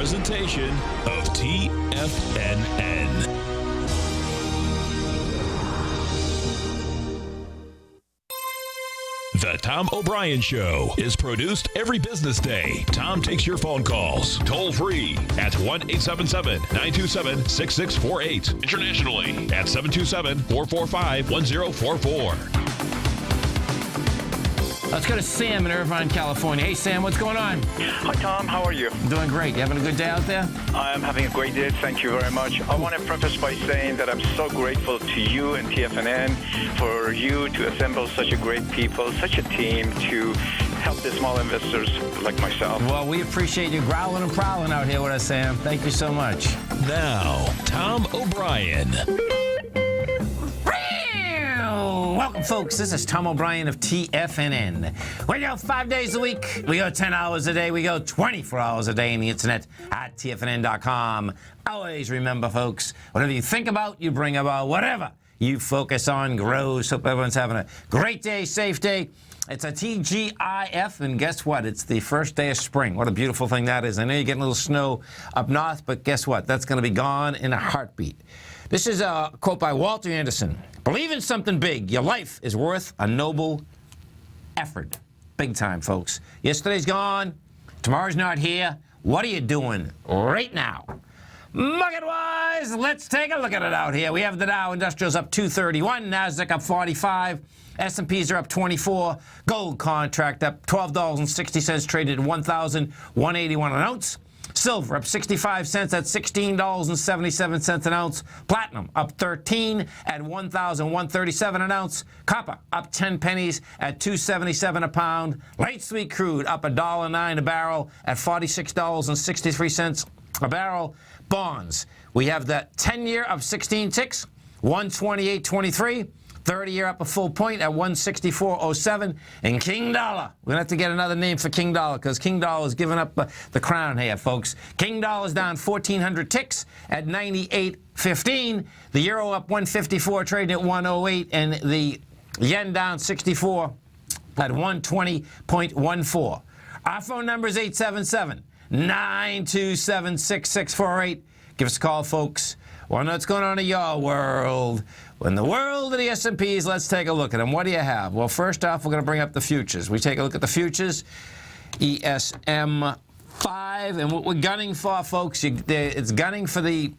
presentation of TFNN. The Tom O'Brien Show is produced every business day. Tom takes your phone calls toll free at 1-877-927-6648. Internationally at 727-445-1044. Let's go to Sam in Irvine, California. Hey, Sam, what's going on? Hi, Tom. How are you? Doing great. You having a good day out there? I'm having a great day. Thank you very much. I want to preface by saying that I'm so grateful to you and TFNN for you to assemble such a great people, such a team to help the small investors like myself. Well, we appreciate you growling and prowling out here with us, Sam. Thank you so much. Now, Tom O'Brien. Welcome, folks. This is Tom O'Brien of TFNN. We go 5 days a week. We go 10 hours a day. We go 24 hours a day on the internet at TFNN.com. Always remember, folks, whatever you think about, you bring about. Whatever you focus on grows. Hope everyone's having a great day, safe day. It's a TGIF, and guess what? It's the first day of spring. What a beautiful thing that is. I know you're getting a little snow up north, but guess what? That's going to be gone in a heartbeat. This is a quote by Walter Anderson. Believe in something big. Your life is worth a noble effort. Big time, folks. Yesterday's gone. Tomorrow's not here. What are you doing right now? Market-wise, let's take a look at it out here. We have the Dow Industrials up 231, NASDAQ up 45, S&Ps are up 24, gold contract up $12.60, traded at $1,181 an ounce. Silver up 65 cents at $16.77 an ounce. Platinum up 13 at $1,137 an ounce. Copper up 10 pennies at $2.77 a pound. Light sweet crude up $1.09 a barrel at $46.63 a barrel. Bonds, we have the 10-year up 16 ticks, 128.23. 30-year up a full point at 164.07. And King Dollar, we're going to have to get another name for King Dollar because King Dollar is giving up the crown here, folks. King Dollar's down 1,400 ticks at 98.15. The euro up 154, trading at 108. And the yen down 64 at 120.14. Our phone number is 877-927-6648. Give us a call, folks. Want to know what's going on in your world? In the world of the S&Ps, let's take a look at them. What do you have? Well, first off, we're going to bring up the futures. We take a look at the futures, ESM 5, and what we're gunning for, folks, it's gunning for the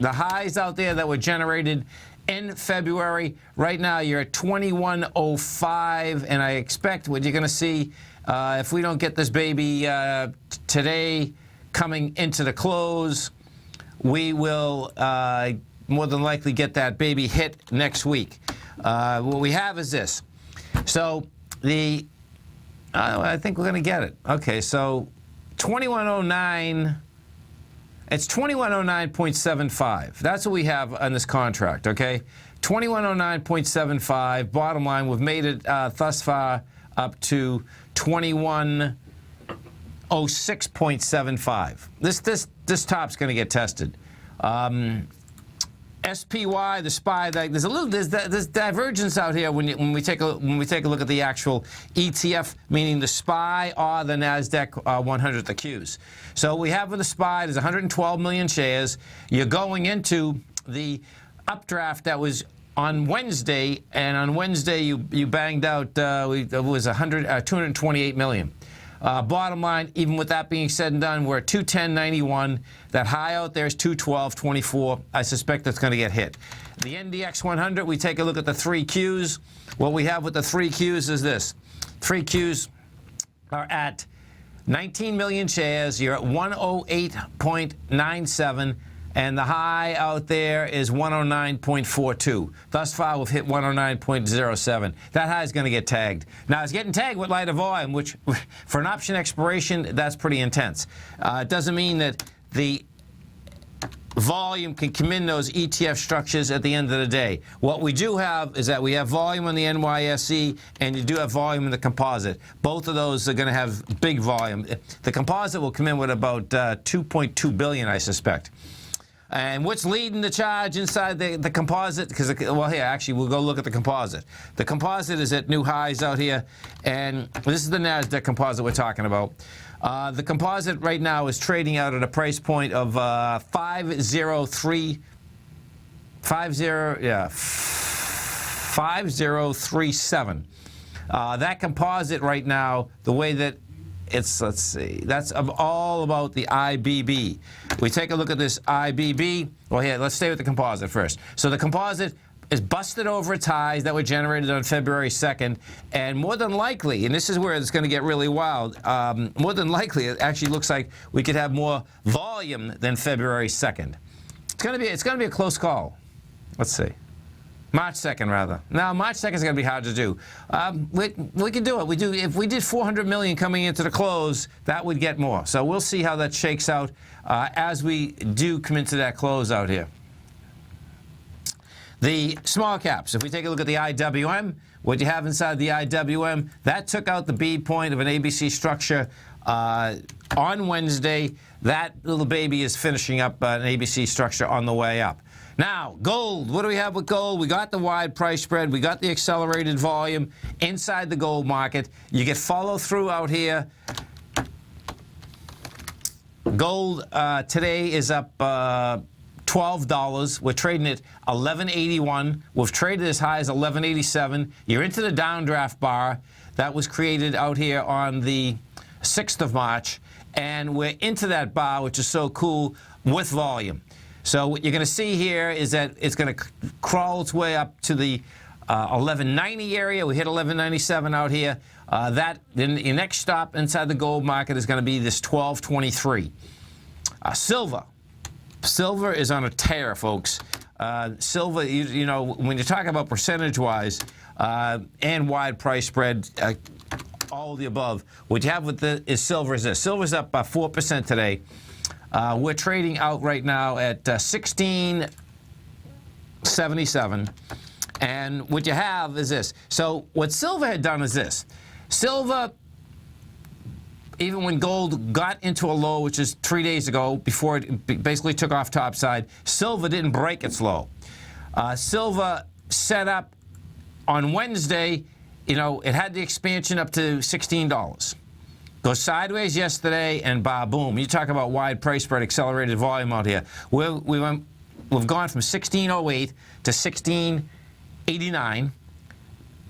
highs out there that were generated in February. Right now, you're at 2105, and I expect what you're going to see if we don't get this baby today coming into the close, we will more than likely get that baby hit next week. What we have is this. So I think we're going to get it. Okay, so 2109, it's 2109.75. That's what we have on this contract, okay? 2109.75. Bottom line, we've made it thus far up to 2106.75. This top's going to get tested. SPY, the SPY, there's divergence out here when we take a look at the actual ETF, meaning the SPY or the Nasdaq 100, the Qs. So what we have with the SPY, there's 112 million shares. You're going into the updraft that was on Wednesday, and on Wednesday you banged out it was 228 million. Bottom line, even with that being said and done, we're at 210.91. That high out there is 212.24. I suspect that's going to get hit. The NDX 100, we take a look at the 3 Qs. What we have with the 3 Qs is this. 3 Qs are at 19 million shares. You're at 108.97. And the high out there is 109.42. Thus far, we've hit 109.07. That high is going to get tagged. Now, it's getting tagged with lighter volume, which, for an option expiration, that's pretty intense. It doesn't mean that the volume can come in those ETF structures at the end of the day. What we do have is that we have volume on the NYSE, and you do have volume in the composite. Both of those are going to have big volume. The composite will come in with about 2.2 billion, I suspect. And what's leading the charge inside the composite? Because, well, here, actually, we'll go look at the composite. The composite is at new highs out here, and this is the NASDAQ composite we're talking about. The composite right now is trading out at a price point of 5037. That composite right now, the way that it's, let's see, that's all about the IBB. We take a look at this IBB. Well, here, let's stay with the composite first. So the composite is busted over its highs that were generated on February 2nd, and more than likely, and this is where it's going to get really wild, more than likely it actually looks like we could have more volume than February 2nd. It's going to be a close call. Let's see. March 2nd, rather. Now, March 2nd is going to be hard to do. We can do it. If we did 400 million coming into the close, that would get more. So we'll see how that shakes out as we do come into that close out here. The small caps, if we take a look at the IWM, what you have inside the IWM, that took out the B point of an ABC structure on Wednesday. That little baby is finishing up an ABC structure on the way up. Now, gold. What do we have with gold? We got the wide price spread. We got the accelerated volume inside the gold market. You get follow through out here. Gold today is up $12. We're trading at $11.81. We've traded as high as $11.87. You're into the downdraft bar that was created out here on the 6th of March. And we're into that bar, which is so cool, with volume. So what you're going to see here is that it's going to crawl its way up to the 1190 area. We hit 1197 out here. Then your next stop inside the gold market is going to be this 1223. Silver. Silver is on a tear, folks. Silver, you know, when you talk about percentage-wise and wide price spread, all of the above, what you have with silver is this. Silver's up by 4% today. We're trading out right now at 1677, and what you have is this. So what silver had done is this. Silver, even when gold got into a low, which is 3 days ago, before it basically took off topside, silver didn't break its low. Silver set up on Wednesday, you know, it had the expansion up to $16. Goes sideways yesterday, and boom. You talk about wide price spread, accelerated volume out here. We've gone from 1608 to 1689.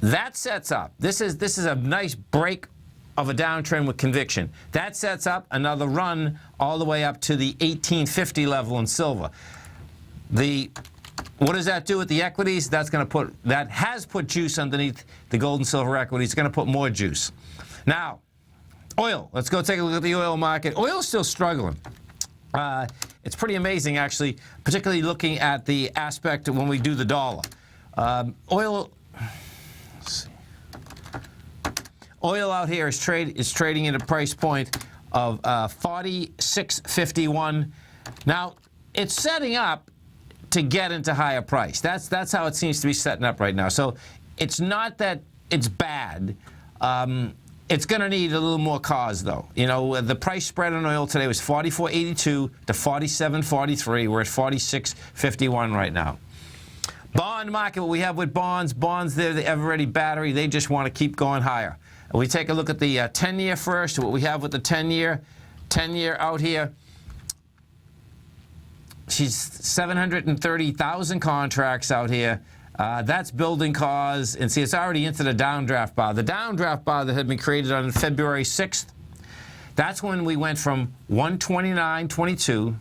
That sets up. This is a nice break of a downtrend with conviction. That sets up another run all the way up to the 1850 level in silver. What does that do with the equities? That has put juice underneath the gold and silver equities. It's going to put more juice. Now, oil. Let's go take a look at the oil market. Oil's still struggling. It's pretty amazing, actually, particularly looking at the aspect of when we do the dollar. Oil. Let's see. Oil out here is trading at a price point of 46.51. Now, it's setting up to get into higher price. That's how it seems to be setting up right now. So it's not that it's bad. It's going to need a little more cause, though. You know, the price spread on oil today was 44.82 to 47.43. We're at 46.51 right now. Bond market, what we have with bonds, they're the ever-ready battery. They just want to keep going higher. And we take a look at the 10-year first, what we have with the 10-year out here. She's 730,000 contracts out here. That's building cause, and see, it's already into the downdraft bar. The downdraft bar that had been created on February 6th, that's when we went from 129.22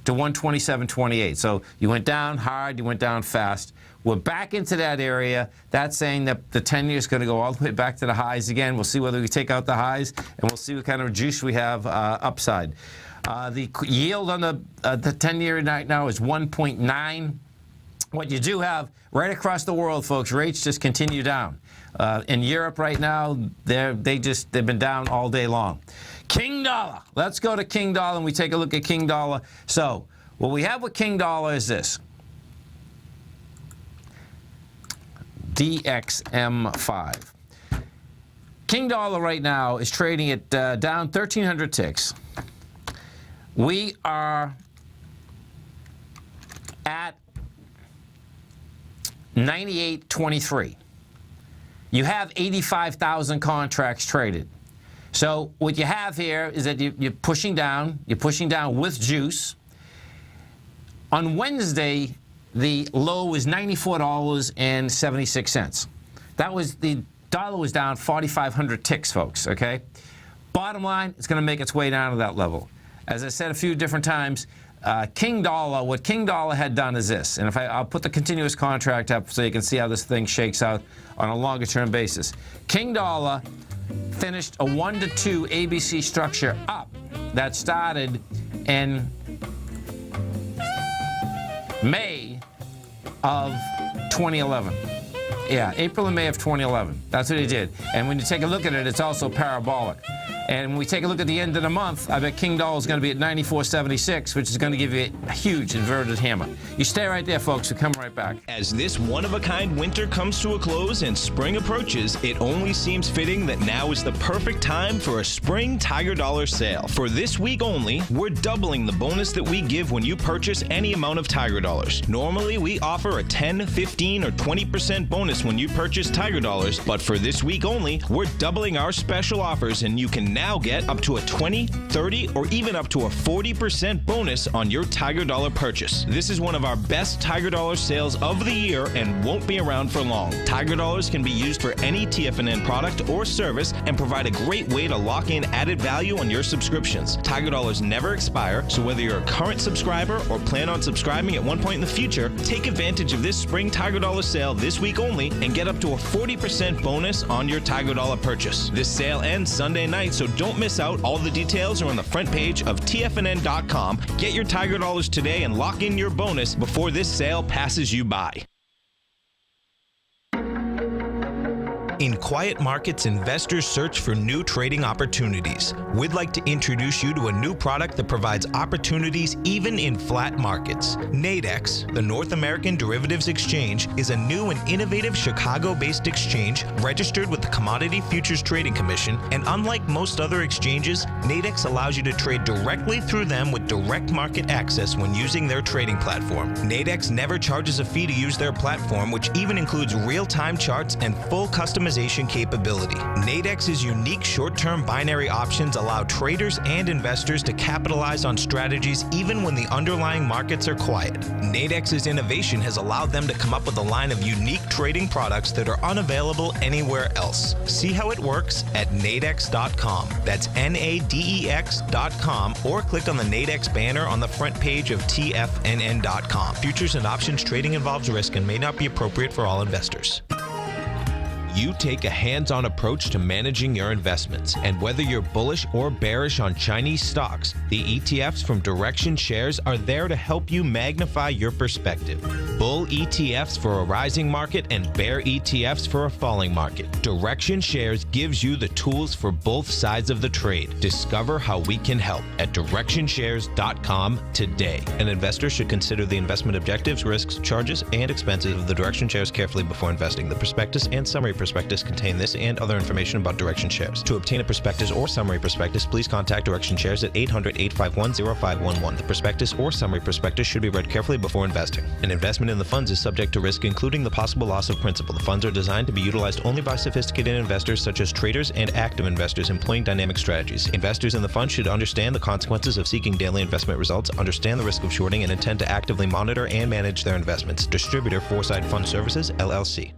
to 127.28. So you went down hard, you went down fast. We're back into that area. That's saying that the 10-year is going to go all the way back to the highs again. We'll see whether we take out the highs, and we'll see what kind of juice we have upside. The yield on the 10-year right now is 1.9. What you do have right across the world, folks, rates just continue down. In Europe right now, they've been down all day long. King dollar. Let's go to King dollar and we take a look at King dollar. So what we have with King dollar is this. DXM5. King dollar right now is trading at down 1,300 ticks. We are at 98.23. You have 85,000 contracts traded. So what you have here is that you're pushing down with juice. On Wednesday, the low was $94.76. The dollar was down 4,500 ticks, folks, okay? Bottom line, it's going to make its way down to that level. As I said a few different times, King Dollar, what King Dollar had done is this, and I'll put the continuous contract up so you can see how this thing shakes out on a longer term basis. King Dollar finished a 1-to-2 ABC structure up that started in May of 2011. Yeah, April and May of 2011. That's what he did. And when you take a look at it, it's also parabolic. And when we take a look at the end of the month, I bet King Dollar is going to be at 94.76, which is going to give you a huge inverted hammer. You stay right there, folks. We'll come right back. As this one-of-a-kind winter comes to a close and spring approaches, it only seems fitting that now is the perfect time for a spring Tiger Dollar sale. For this week only, we're doubling the bonus that we give when you purchase any amount of Tiger Dollars. Normally, we offer a 10, 15, or 20% bonus when you purchase Tiger Dollars, but for this week only, we're doubling our special offers, and you can now get up to a 20, 30, or even up to a 40% bonus on your Tiger Dollar purchase. This is one of our best Tiger Dollar sales of the year and won't be around for long. Tiger Dollars can be used for any TFNN product or service and provide a great way to lock in added value on your subscriptions. Tiger Dollars never expire, so whether you're a current subscriber or plan on subscribing at one point in the future, take advantage of this spring Tiger Dollar sale this week only and get up to a 40% bonus on your Tiger Dollar purchase. This sale ends Sunday night, so don't miss out. All the details are on the front page of TFNN.com. Get your Tiger Dollars today and lock in your bonus before this sale passes you by. In quiet markets, investors search for new trading opportunities. We'd like to introduce you to a new product that provides opportunities even in flat markets. Nadex, the North American Derivatives Exchange, is a new and innovative Chicago-based exchange registered with the Commodity Futures Trading Commission, and unlike most other exchanges, Nadex allows you to trade directly through them with direct market access when using their trading platform. Nadex never charges a fee to use their platform, which even includes real-time charts and full customization capability. Nadex's unique short-term binary options allow traders and investors to capitalize on strategies even when the underlying markets are quiet. Nadex's innovation has allowed them to come up with a line of unique trading products that are unavailable anywhere else. See how it works at nadex.com. That's NADEX.com, or click on the Nadex banner on the front page of TFNN.com. Futures and options trading involves risk and may not be appropriate for all investors. You take a hands-on approach to managing your investments, and whether you're bullish or bearish on Chinese stocks, the ETFs from Direction Shares are there to help you magnify your perspective. Bull ETFs for a rising market and bear ETFs for a falling market. Direction Shares gives you the tools for both sides of the trade. Discover how we can help at DirectionShares.com today. An investor should consider the investment objectives, risks, charges, and expenses of the Direction Shares carefully before investing. The prospectus and summary prospectus contain this and other information about Direction Shares. To obtain a prospectus or summary prospectus, please contact Direction Shares at 800-851-0511. The prospectus or summary prospectus should be read carefully before investing. An investment in the funds is subject to risk, including the possible loss of principal. The funds are designed to be utilized only by sophisticated investors such as traders and active investors employing dynamic strategies. Investors in the fund should understand the consequences of seeking daily investment results, understand the risk of shorting, and intend to actively monitor and manage their investments. Distributor, Foresight Fund Services, LLC.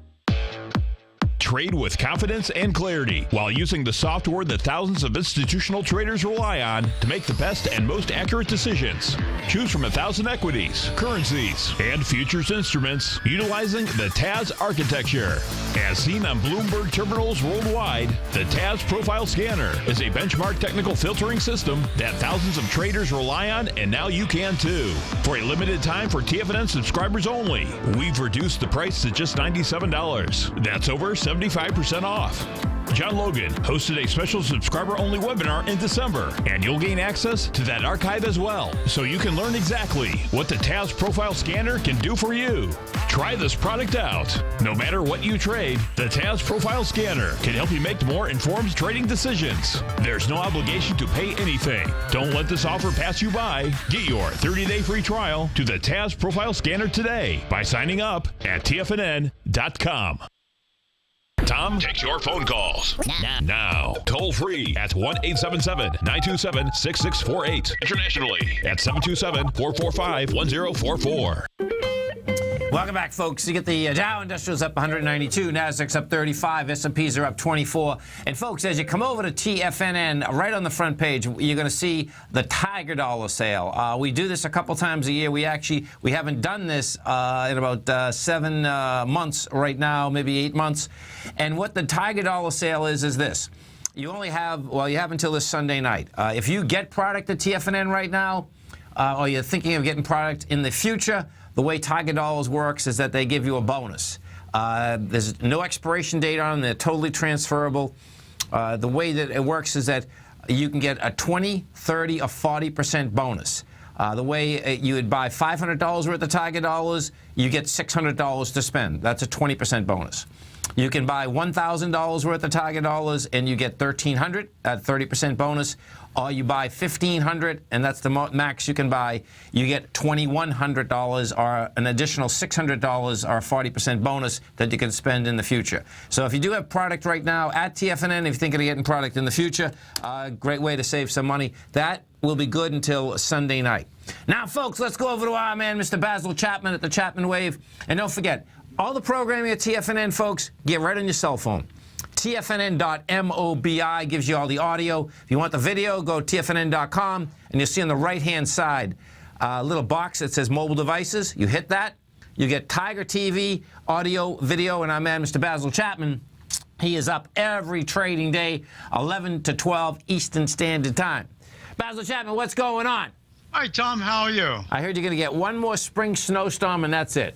Trade with confidence and clarity while using the software that thousands of institutional traders rely on to make the best and most accurate decisions. Choose from 1,000 equities, currencies, and futures instruments utilizing the TAS architecture. As seen on Bloomberg terminals worldwide, the TAS Profile Scanner is a benchmark technical filtering system that thousands of traders rely on, and now you can too. For a limited time for TFNN subscribers only, we've reduced the price to just $97. That's over 75% off. John Logan hosted a special subscriber-only webinar in December, and you'll gain access to that archive as well, so you can learn exactly what the TAS Profile Scanner can do for you. Try this product out. No matter what you trade, the TAS Profile Scanner can help you make more informed trading decisions. There's no obligation to pay anything. Don't let this offer pass you by. Get your 30-day free trial to the TAS Profile Scanner today by signing up at TFNN.com. Tom Tom takes your phone calls. Now. Toll free at 1-877-927-6648. Internationally at 727-445-1044. Welcome back, folks. You get the Dow Industrials up 192, Nasdaq's up 35, S&Ps are up 24. And folks, as you come over to TFNN, right on the front page, you're going to see the Tiger Dollar sale. We do this a couple times a year. We haven't done this in about 7 months right now, maybe 8 months. And what the Tiger Dollar sale is this. You only have, you have until this Sunday night. If you get product at TFNN right now, or you're thinking of getting product in the future, the way Tiger Dollars works is that they give you a bonus. There's no expiration date on them. They're totally transferable. The way that it works is that you can get a 20, 30, or 40% bonus. The way you would buy $500 worth of Tiger Dollars, you get $600 to spend. That's a 20% bonus. You can buy $1,000 worth of Tiger Dollars and you get $1,300 at 30% bonus. Or you buy $1,500 and that's the max you can buy. You get $2,100 or an additional $600 or a 40% bonus that you can spend in the future. So if you do have product right now at TFNN, if you're thinking of getting product in the future, great way to save some money. That will be good until Sunday night. Now, folks, let's go over to our man, Mr. Basil Chapman at the Chapman Wave. And don't forget, all the programming at TFNN, folks, get right on your cell phone. TFNN.mobi gives you all the audio. If you want the video, go to TFNN.com, and you'll see on the right-hand side a little box that says mobile devices. You hit that, you get Tiger TV, audio, video, and our man, Mr. Basil Chapman. He is up every trading day, 11 to 12 Eastern Standard Time. Basil Chapman, what's going on? Hi, Tom. How are you? I heard you're going to get one more spring snowstorm, and that's it.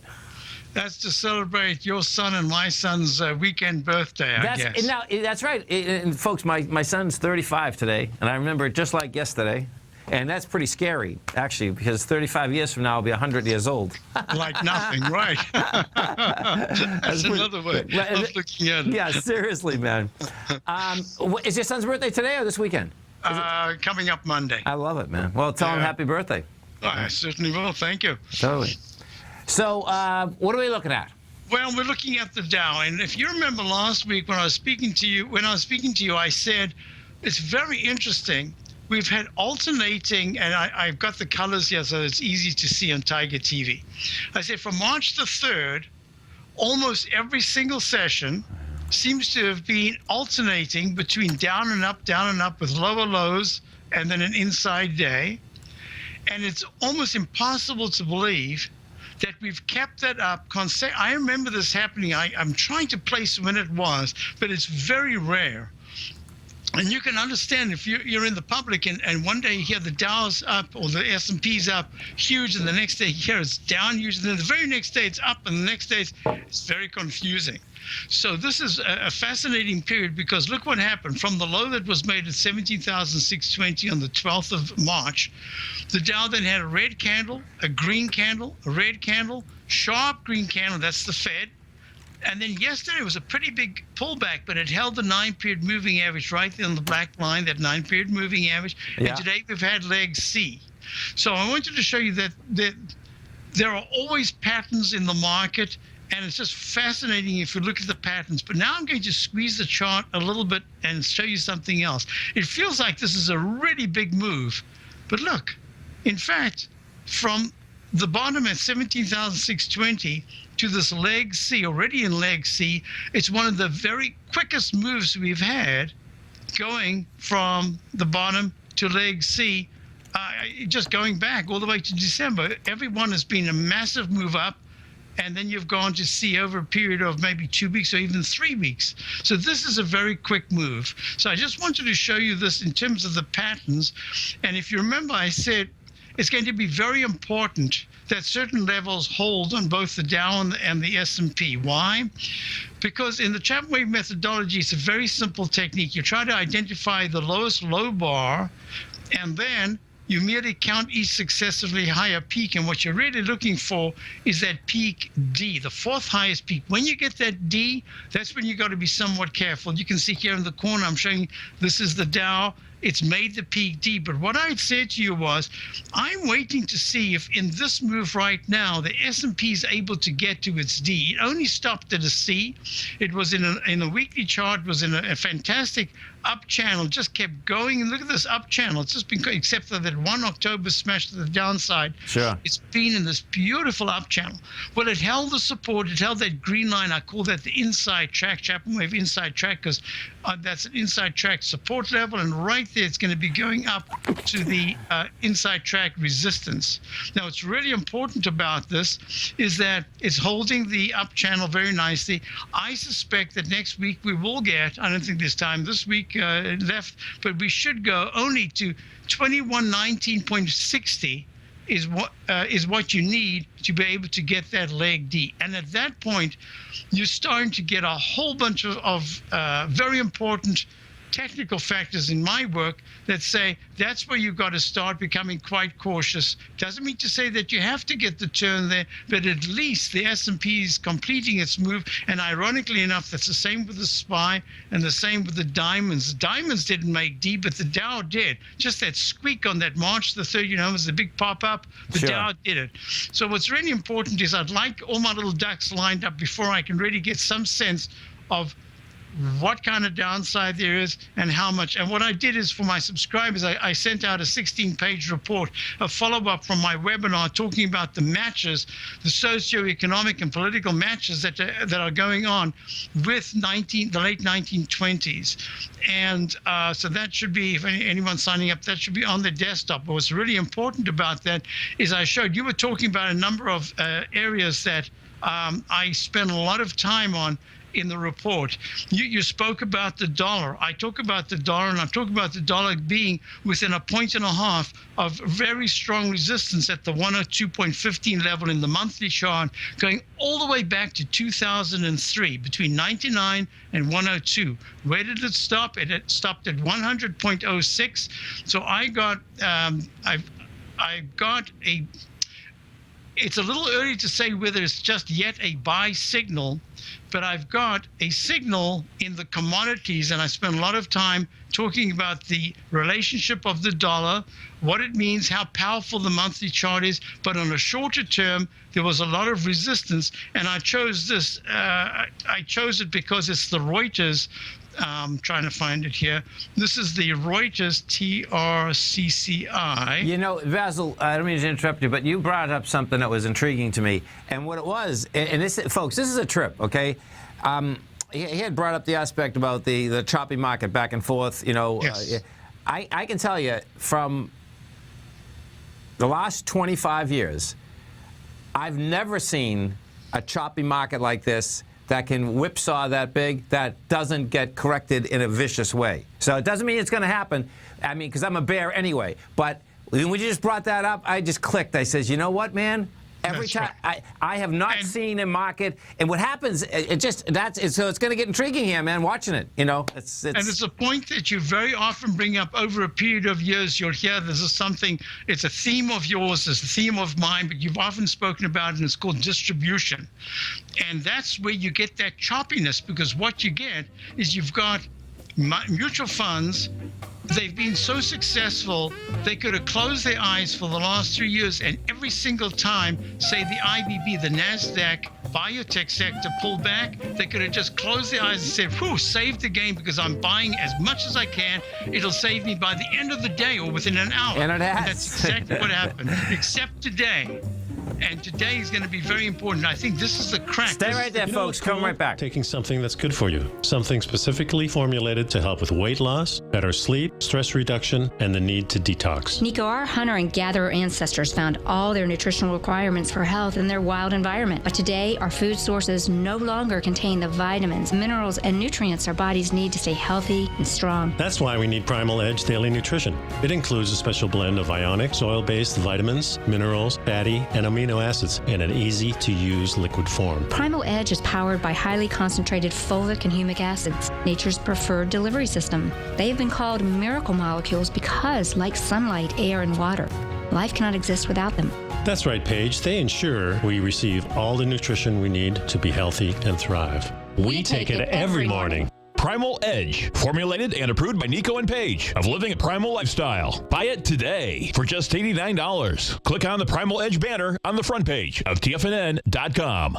That's to celebrate your son and my son's weekend birthday, I guess. Now, that's right. And folks, my son's 35 today, and I remember it just like yesterday. And that's pretty scary, actually, because 35 years from now, I'll be 100 years old. Like nothing, right? That's another way of looking at it. Yeah, seriously, man. Is your son's birthday today or this weekend? Coming up Monday. I love it, man. Well, tell him happy birthday. Oh, I certainly will. Thank you. Totally. So, what are we looking at? Well, we're looking at the Dow, and if you remember last week when I was speaking to you, I said it's very interesting. We've had alternating, and I've got the colors here so it's easy to see on Tiger TV. I said from March the 3rd, almost every single session seems to have been alternating between down and up with lower lows and then an inside day. And it's almost impossible to believe that we've kept that up. I remember this happening. I'm trying to place when it was, but it's very rare. And you can understand if you're in the public and one day you hear the Dow's up or the S&P's up huge, and the next day you hear it's down huge, and then the very next day it's up, and the next day it's very confusing. So this is a fascinating period because look what happened. From the low that was made at 17,620 on the 12th of March, the Dow then had a red candle, a green candle, a red candle, sharp green candle, that's the Fed. And then yesterday was a pretty big pullback, but it held the 9-period moving average right there on the black line, that 9-period moving average. Yeah. And today we've had leg C. So I wanted to show you that there are always patterns in the market, and it's just fascinating if you look at the patterns. But now I'm going to squeeze the chart a little bit and show you something else. It feels like this is a really big move. But look, in fact, from the bottom at 17,620 to this leg C, already in leg C, it's one of the very quickest moves we've had going from the bottom to leg C, just going back all the way to December. Every one has been a massive move up, and then you've gone to C over a period of maybe 2 weeks or even 3 weeks. So this is a very quick move. So I just wanted to show you this in terms of the patterns. And if you remember, I said it's going to be very important that certain levels hold on both the Dow and the S&P. Why? Because in the Chapman Wave methodology, it's a very simple technique. You try to identify the lowest low bar, and then you merely count each successively higher peak. And what you're really looking for is that peak D, the fourth highest peak. When you get that D, that's when you got to be somewhat careful. You can see here in the corner, I'm showing this is the Dow. it's made the peak deep. But what I had said to you was, I'm waiting to see if in this move right now, the S&P is able to get to its D. It only stopped at a C. It was in a weekly chart, was in a fantastic up channel, just kept going. And look at this up channel. It's just been, except for that one October smash to the downside. Sure. It's been in this beautiful up channel. Well, it held the support. It held that green line. I call that the inside track, Chapman Wave inside track, because that's an inside track support level. And right there, it's going to be going up to the inside track resistance. Now, what's really important about this is that it's holding the up channel very nicely. I suspect that next week we will get, I don't think there's time this week left, but we should go only to 2119.60 is what you need to be able to get that leg D. And at that point, you're starting to get a whole bunch of very important technical factors in my work that say that's where you've got to start becoming quite cautious. Doesn't mean to say that you have to get the turn there, but at least the S&P is completing its move. And ironically enough, that's the same with the SPY and the same with the diamonds. The diamonds didn't make D, but the Dow did. Just that squeak on that March the 3rd, you know, was the big pop-up. The Sure. Dow did it. So what's really important is I'd like all my little ducks lined up before I can really get some sense of what kind of downside there is and how much. And what I did is for my subscribers, I sent out a 16-page report, a follow-up from my webinar talking about the matches, the socioeconomic and political matches that are going on with the late 1920s. And so that should be, if anyone's signing up, that should be on the desktop. But what's really important about that is I showed, you were talking about a number of areas that I spent a lot of time on in the report. You spoke about the dollar. I talk about the dollar, and I talk about the dollar being within 1.5 points of very strong resistance at the 102.15 level in the monthly chart, going all the way back to 2003, between 99 and 102. Where did it stop? It stopped at 100.06. So I got, it's a little early to say whether it's just yet a buy signal, but I've got a signal in the commodities, and I spent a lot of time talking about the relationship of the dollar, what it means, how powerful the monthly chart is. But on a shorter term, there was a lot of resistance, and I chose this. I chose it because it's the Reuters. I'm trying to find it here. This is the Reuters TRCCI. You know, Basil, I don't mean to interrupt you, but you brought up something that was intriguing to me. And what it was, and this, folks, this is a trip, okay? He had brought up the aspect about the choppy market back and forth, you know. Yes. I can tell you from the last 25 years, I've never seen a choppy market like this that can whipsaw that big, that doesn't get corrected in a vicious way. So it doesn't mean it's going to happen. I mean, because I'm a bear anyway. But when you just brought that up, I just clicked. I says, you know what, man? Every time I have not seen a market, and what happens, so it's going to get intriguing here, man. Watching it, you know, and it's a point that you very often bring up over a period of years. You'll hear this is something. It's a theme of yours, it's a theme of mine, but you've often spoken about it, and it's called distribution, and that's where you get that choppiness, because what you get is you've got mutual funds. They've been so successful, they could have closed their eyes for the last 3 years, and every single time, say the IBB, the NASDAQ biotech sector pulled back, they could have just closed their eyes and said, whew, save the game because I'm buying as much as I can. It'll save me by the end of the day or within an hour. And it has. And that's exactly what happened, except today. And today is going to be very important. I think this is the crack. Stay right there, folks. Come right back. Taking something that's good for you. Something specifically formulated to help with weight loss, better sleep, stress reduction, and the need to detox. Nico, our hunter and gatherer ancestors found all their nutritional requirements for health in their wild environment. But today, our food sources no longer contain the vitamins, minerals, and nutrients our bodies need to stay healthy and strong. That's why we need Primal Edge Daily Nutrition. It includes a special blend of ionics, oil-based vitamins, minerals, fatty, and amino acids in an easy-to-use liquid form. Primal Edge is powered by highly concentrated fulvic and humic acids, nature's preferred delivery system. They have been called miracle molecules because, like sunlight, air, and water, life cannot exist without them. That's right, Paige. They ensure we receive all the nutrition we need to be healthy and thrive. We take it every morning. Primal Edge, formulated and approved by Nico and Paige of Living a Primal Lifestyle. Buy it today for just $89. Click on the Primal Edge banner on the front page of TFNN.com.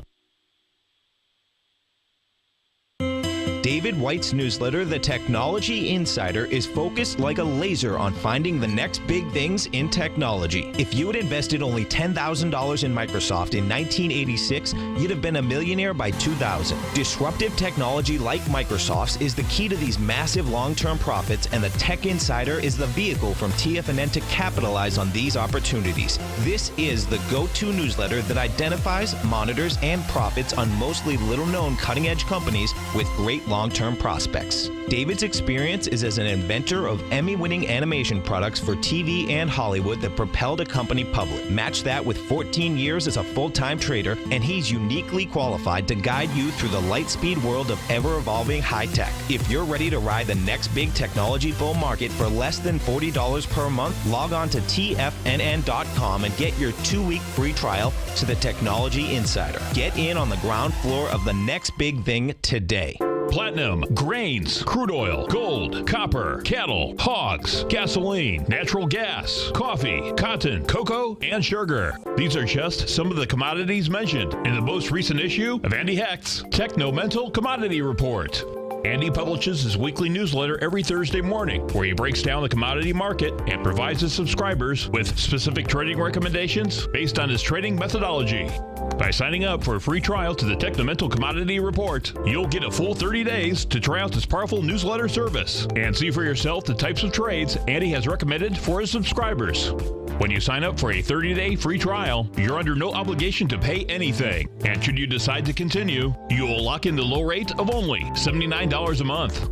David White's newsletter, The Technology Insider, is focused like a laser on finding the next big things in technology. If you had invested only $10,000 in Microsoft in 1986, you'd have been a millionaire by 2000. Disruptive technology like Microsoft's is the key to these massive long-term profits, and the Tech Insider is the vehicle from TFNN to capitalize on these opportunities. This is the go-to newsletter that identifies, monitors, and profits on mostly little-known cutting-edge companies with great long-term prospects. David's experience is as an inventor of Emmy-winning animation products for TV and Hollywood that propelled a company public. Match that with 14 years as a full-time trader, and he's uniquely qualified to guide you through the light-speed world of ever-evolving high-tech. If you're ready to ride the next big technology bull market for less than $40 per month, log on to TFNN.com and get your 2-week free trial to the Technology Insider. Get in on the ground floor of the next big thing today. Platinum, grains, crude oil, gold, copper, cattle, hogs, gasoline, natural gas, coffee, cotton, cocoa, and sugar. These are just some of the commodities mentioned in the most recent issue of Andy Hecht's Techno-Mental Commodity Report. Andy publishes his weekly newsletter every Thursday morning, where he breaks down the commodity market and provides his subscribers with specific trading recommendations based on his trading methodology. By signing up for a free trial to the Techno-Mental Commodity Report, you'll get a full 30 days to try out this powerful newsletter service and see for yourself the types of trades Andy has recommended for his subscribers. When you sign up for a 30-day free trial, you're under no obligation to pay anything. And should you decide to continue, you will lock in the low rate of only $79 a month.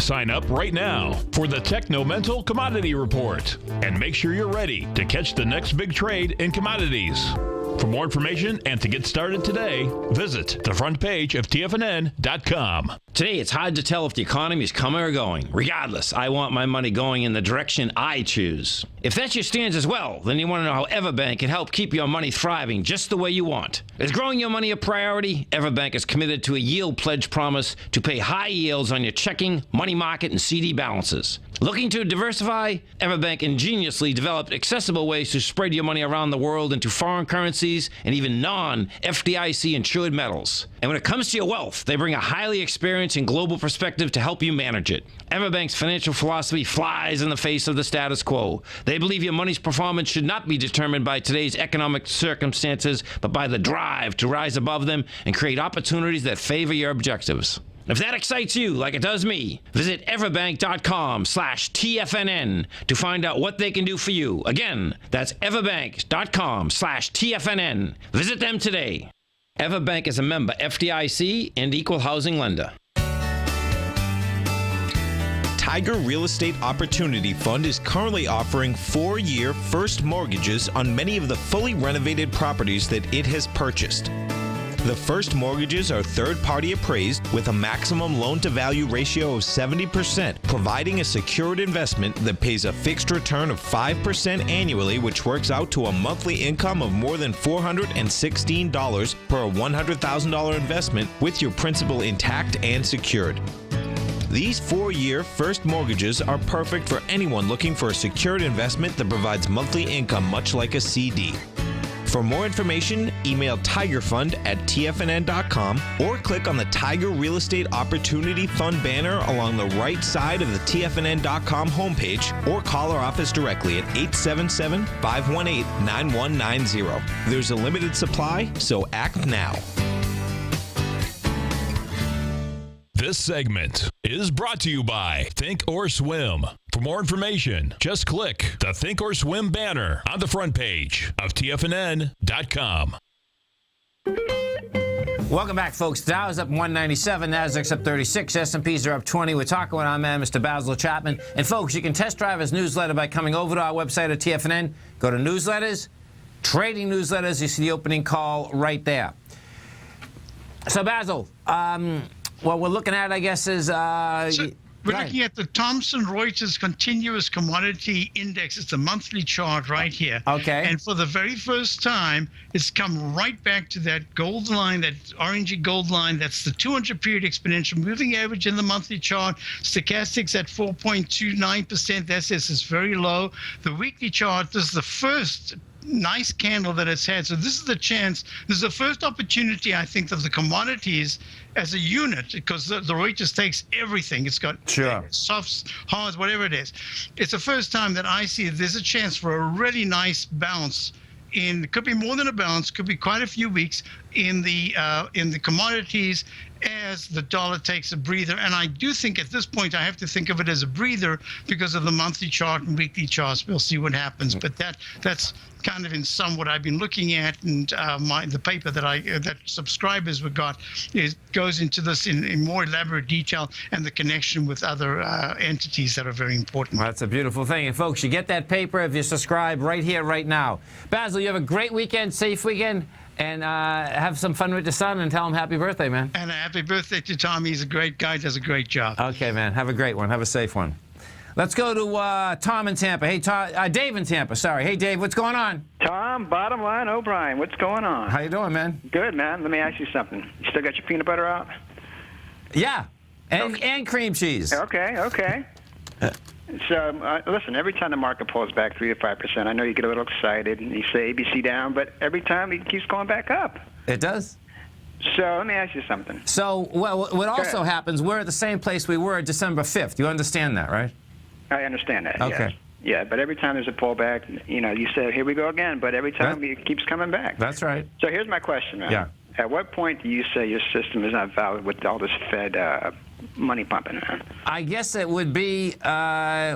Sign up right now for the Techno-Mental Commodity Report and make sure you're ready to catch the next big trade in commodities. For more information and to get started today, visit the front page of TFNN.com. Today, it's hard to tell if the economy is coming or going. Regardless, I want my money going in the direction I choose. If that's your stance as well, then you want to know how Everbank can help keep your money thriving just the way you want. Is growing your money a priority? Everbank is committed to a yield pledge promise to pay high yields on your checking, money market, and CD balances. Looking to diversify? Everbank ingeniously developed accessible ways to spread your money around the world into foreign currencies and even non-FDIC insured metals. And when it comes to your wealth, they bring a highly experienced and global perspective to help you manage it. Everbank's financial philosophy flies in the face of the status quo. They believe your money's performance should not be determined by today's economic circumstances, but by the drive to rise above them and create opportunities that favor your objectives. If that excites you like it does me, visit everbank.com/TFNN to find out what they can do for you. Again, that's everbank.com/TFNN. Visit them today. Everbank is a member FDIC and equal housing lender. Tiger Real Estate Opportunity Fund is currently offering 4-year first mortgages on many of the fully renovated properties that it has purchased. The first mortgages are third-party appraised with a maximum loan-to-value ratio of 70%, providing a secured investment that pays a fixed return of 5% annually, which works out to a monthly income of more than $416 per $100,000 investment with your principal intact and secured. These 4-year first mortgages are perfect for anyone looking for a secured investment that provides monthly income much like a CD. For more information, email tigerfund@tfnn.com or click on the Tiger Real Estate Opportunity Fund banner along the right side of the tfnn.com homepage, or call our office directly at 877-518-9190. There's a limited supply, so act now. This segment is brought to you by Think or Swim. For more information, just click the Think or Swim banner on the front page of TFNN.com. Welcome back, folks. Dow is up 197, Nasdaq's up 36, S&Ps are up 20. We're talking with our man, Mr. Basil Chapman. And folks, you can test drive his newsletter by coming over to our website at TFNN. Go to newsletters, trading newsletters. You see the opening call right there. So, Basil, what we're looking at, I guess, is... So, We're Right. looking at the Thomson Reuters Continuous Commodity Index. It's a monthly chart right here. Okay. And for the very first time, it's come right back to that gold line, that orangey gold line. That's the 200-period exponential moving average in the monthly chart. Stochastics at 4.29%. That says it's very low. The weekly chart, this is the first nice candle that it's had. So this is the chance. This is the first opportunity, I think, of the commodities as a unit, because the Reuters takes everything. It's got Sure. softs, hards, whatever it is. It's the first time that I see there's a chance for a really nice bounce. It could be more than a bounce, could be quite a few weeks in the commodities as the dollar takes a breather. And I do think at this point I have to think of it as a breather because of the monthly chart and weekly charts. We'll see what happens. But that's kind of in sum what I've been looking at, and the paper that subscribers we got goes into this in more elaborate detail and the connection with other entities that are very important. Well, that's a beautiful thing. And folks, you get that paper if you subscribe right here, right now. Basil, you have a great weekend, safe weekend, and have some fun with your son and tell him happy birthday, man. And a happy birthday to Tom. He's a great guy, does a great job. Okay, man. Have a great one. Have a safe one. Let's go to Tom in Tampa. Hey, Dave in Tampa. Sorry. Hey, Dave, what's going on? Tom, bottom line, O'Brien, what's going on? How you doing, man? Good, man. Let me ask you something. You still got your peanut butter out? Yeah, and cream cheese. Okay. So, listen, every time the market pulls back 3 to 5%, I know you get a little excited and you say ABC down, but every time it keeps going back up. It does. So let me ask you something. So, well, what also happens, we're at the same place we were December 5th. You understand that, right? I understand that, Okay. yes. Yeah, but every time there's a pullback, you say, here we go again, but every time it keeps coming back. That's right. So here's my question, man. Yeah. At what point do you say your system is not valid with all this Fed money pumping, man? I guess it would be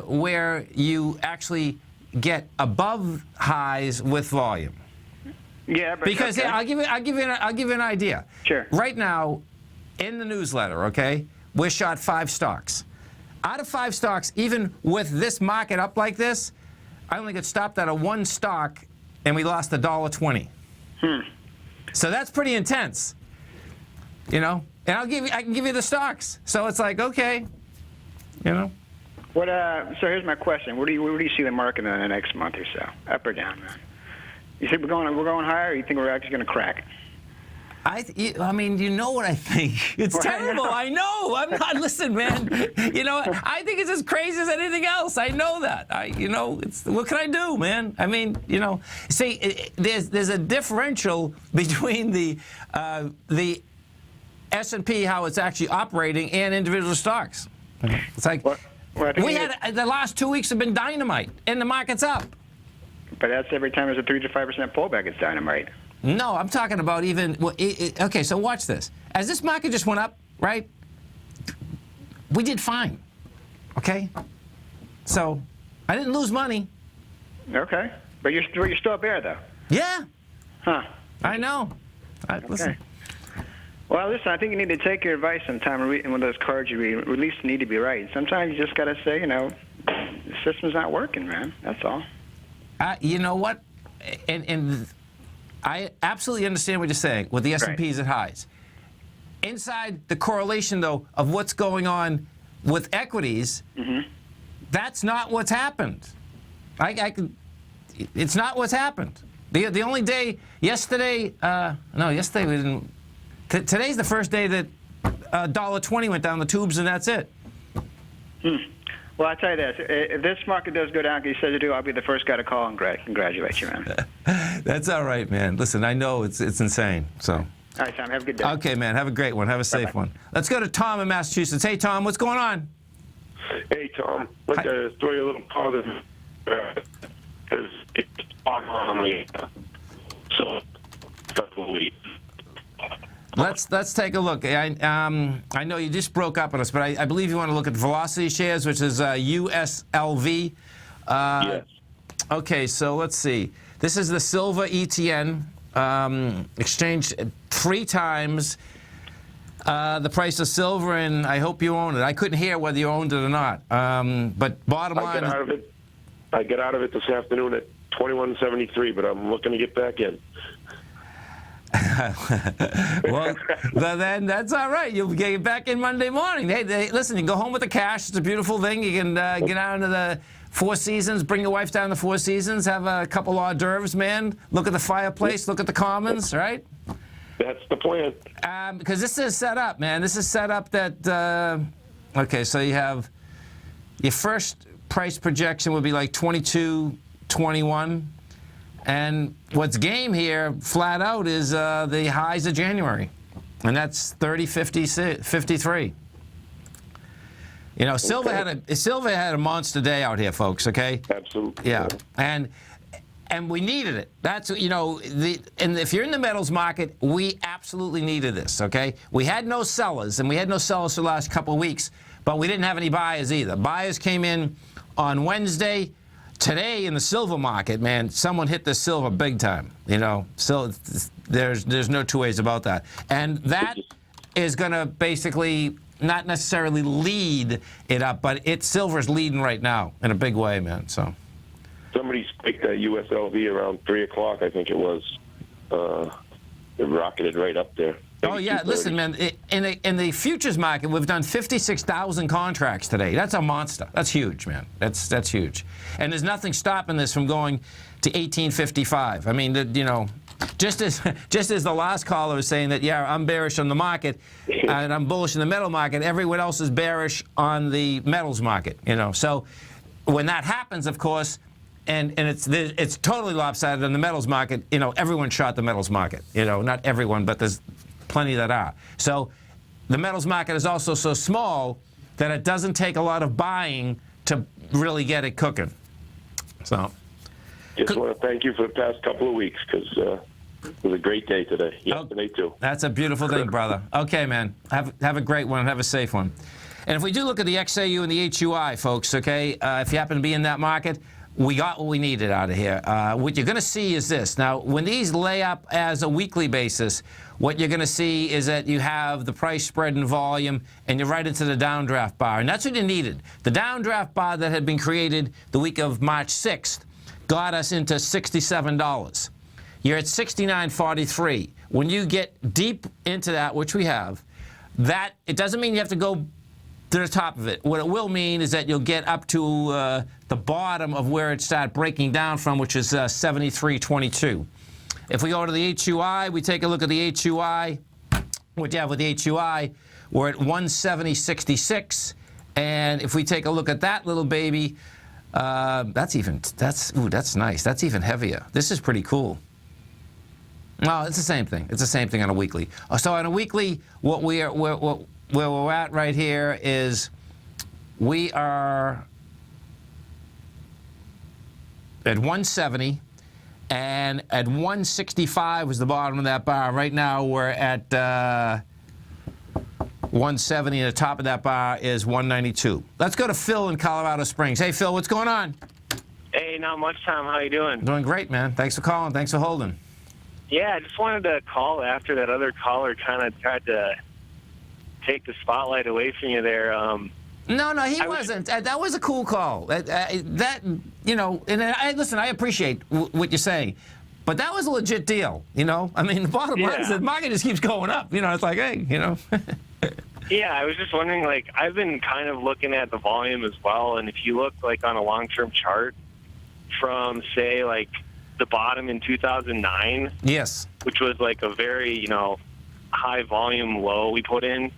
where you actually get above highs with volume. Yeah, but Because okay. I'll give you an idea. Sure. Right now, in the newsletter, okay, we're shot 5 stocks. Out of 5 stocks, even with this market up like this, I only got stopped at a 1 stock, and we lost $1.20. So that's pretty intense, And I can give you the stocks. So it's like, okay, What? So here's my question: Where do you see the market in the next month or so? Up or down, man? You think we're going higher, or you think we're actually going to crack? I mean, you know what I think. It's terrible. I know. I'm not. Listen, man. I think it's as crazy as anything else. I know that. What can I do, man? I mean, see, there's a differential between the S&P, how it's actually operating, and individual stocks. It's like the last 2 weeks have been dynamite, and the market's up. But that's every time there's a 3 to 5% pullback, it's dynamite. No, I'm talking about even. Okay, so watch this. As this market just went up, right? We did fine. Okay. So I didn't lose money. Okay, but you're still up there, though. Yeah. Huh. I know. Listen. Well, listen, I think you need to take your advice sometime and one of those cards you read. At least need to be right. Sometimes you just got to say, the system's not working, man. That's all. You know what? And I absolutely understand what you're saying with the S&Ps at highs. Inside the correlation, though, of what's going on with equities, that's not what's happened. It's not what's happened. The only day, yesterday we didn't. Today's the first day that $1.20 went down the tubes, and that's it. Well, I'll tell you this. If this market does go down, like you said to do, I'll be the first guy to call and congratulate you, man. That's all right, man. Listen, I know it's insane. So. All right, Tom, have a good day. Okay, man. Have a great one. Have a safe one. Let's go to Tom in Massachusetts. Hey, Tom, what's going on? Hey, Tom. Like to throw you a little positive. Because it's on me. So, definitely. Let's take a look. I know you just broke up on us, but I believe you want to look at Velocity shares, which is USLV. Yes. Okay, so let's see. This is the silver ETN, exchanged 3 times the price of silver, and I hope you own it. I couldn't hear whether you owned it or not. But bottom line, I get out of it this afternoon at 21.73, but I'm looking to get back in. Well, then that's all right. You'll get back in Monday morning. Hey, listen, you can go home with the cash. It's a beautiful thing. You can get out into the Four Seasons, bring your wife down to the Four Seasons, have a couple hors d'oeuvres, man. Look at the fireplace, look at the commons, right? That's the plan. Because this is set up, man. This is set up that, okay, so you have your first price projection would be like 22.21. And what's game here, flat out, is the highs of January. And that's 30.53. You know, Silver had a monster day out here, folks. Okay. Absolutely. Yeah, and we needed it. That's, you know, and if you're in the metals market, we absolutely needed this. Okay. We had no sellers, and we had no sellers for the last couple of weeks, but we didn't have any buyers either. Buyers came in on Wednesday. Today in the silver market, man, someone hit the silver big time. You know, so there's no two ways about that, and that is going to basically not necessarily lead it up, but silver's leading right now in a big way, man. So Somebody spiked that USLV around 3 o'clock, I think it was. It rocketed right up there. Oh, yeah. Listen, man, in the futures market, we've done 56,000 contracts today. That's a monster. That's huge, man. That's huge. And there's nothing stopping this from going to 1855. I mean, you know, just as the last caller was saying that, yeah, I'm bearish on the market and I'm bullish in the metal market, everyone else is bearish on the metals market, you know. So when that happens, of course, and it's totally lopsided in the metals market, you know, everyone shot the metals market. You know, not everyone, but there's plenty that are. So the metals market is also so small that it doesn't take a lot of buying to really get it cooking. So just want to thank you for the past couple of weeks, because it was a great day today. Yesterday too. That's a beautiful thing, brother. Okay, man. Have a great one. Have a safe one. And if we do look at the XAU and the HUI, folks, okay, if you happen to be in that market, we got what we needed out of here. What you're going to see is this. Now, when these lay up as a weekly basis, what you're going to see is that you have the price spread and volume, and you're right into the downdraft bar. And that's what you needed. The downdraft bar that had been created the week of March 6th got us into $67. You're at $69.43. When you get deep into that, which we have, that it doesn't mean you have to go to the top of it. What it will mean is that you'll get up to the bottom of where it started breaking down from, which is 73.22. If we go to the HUI, we take a look at the HUI. What you have with the HUI, we're at 170.66. And if we take a look at that little baby, that's nice. That's even heavier. This is pretty cool. No, it's the same thing. It's the same thing on a weekly. So on a weekly, where we're at right here is we are at 170, and at 165 was the bottom of that bar. Right now we're at 170, and the top of that bar is 192. Let's go to Phil in Colorado Springs. Hey, Phil, what's going on? Hey, not much, Tom. How you doing? Doing great, man. Thanks for calling. Thanks for holding. Yeah, I just wanted to call after that other caller kind of tried to take the spotlight away from you there. No, he wasn't. That was a cool call. That you know, and listen, I appreciate what you're saying, but that was a legit deal. You know, I mean, the bottom line is the market just keeps going up. You know, it's like, hey, you know. Yeah, I was just wondering, like, I've been kind of looking at the volume as well, and if you look, like, on a long-term chart from, say, like, the bottom in 2009, yes, which was like a very, you know, high volume low we put in.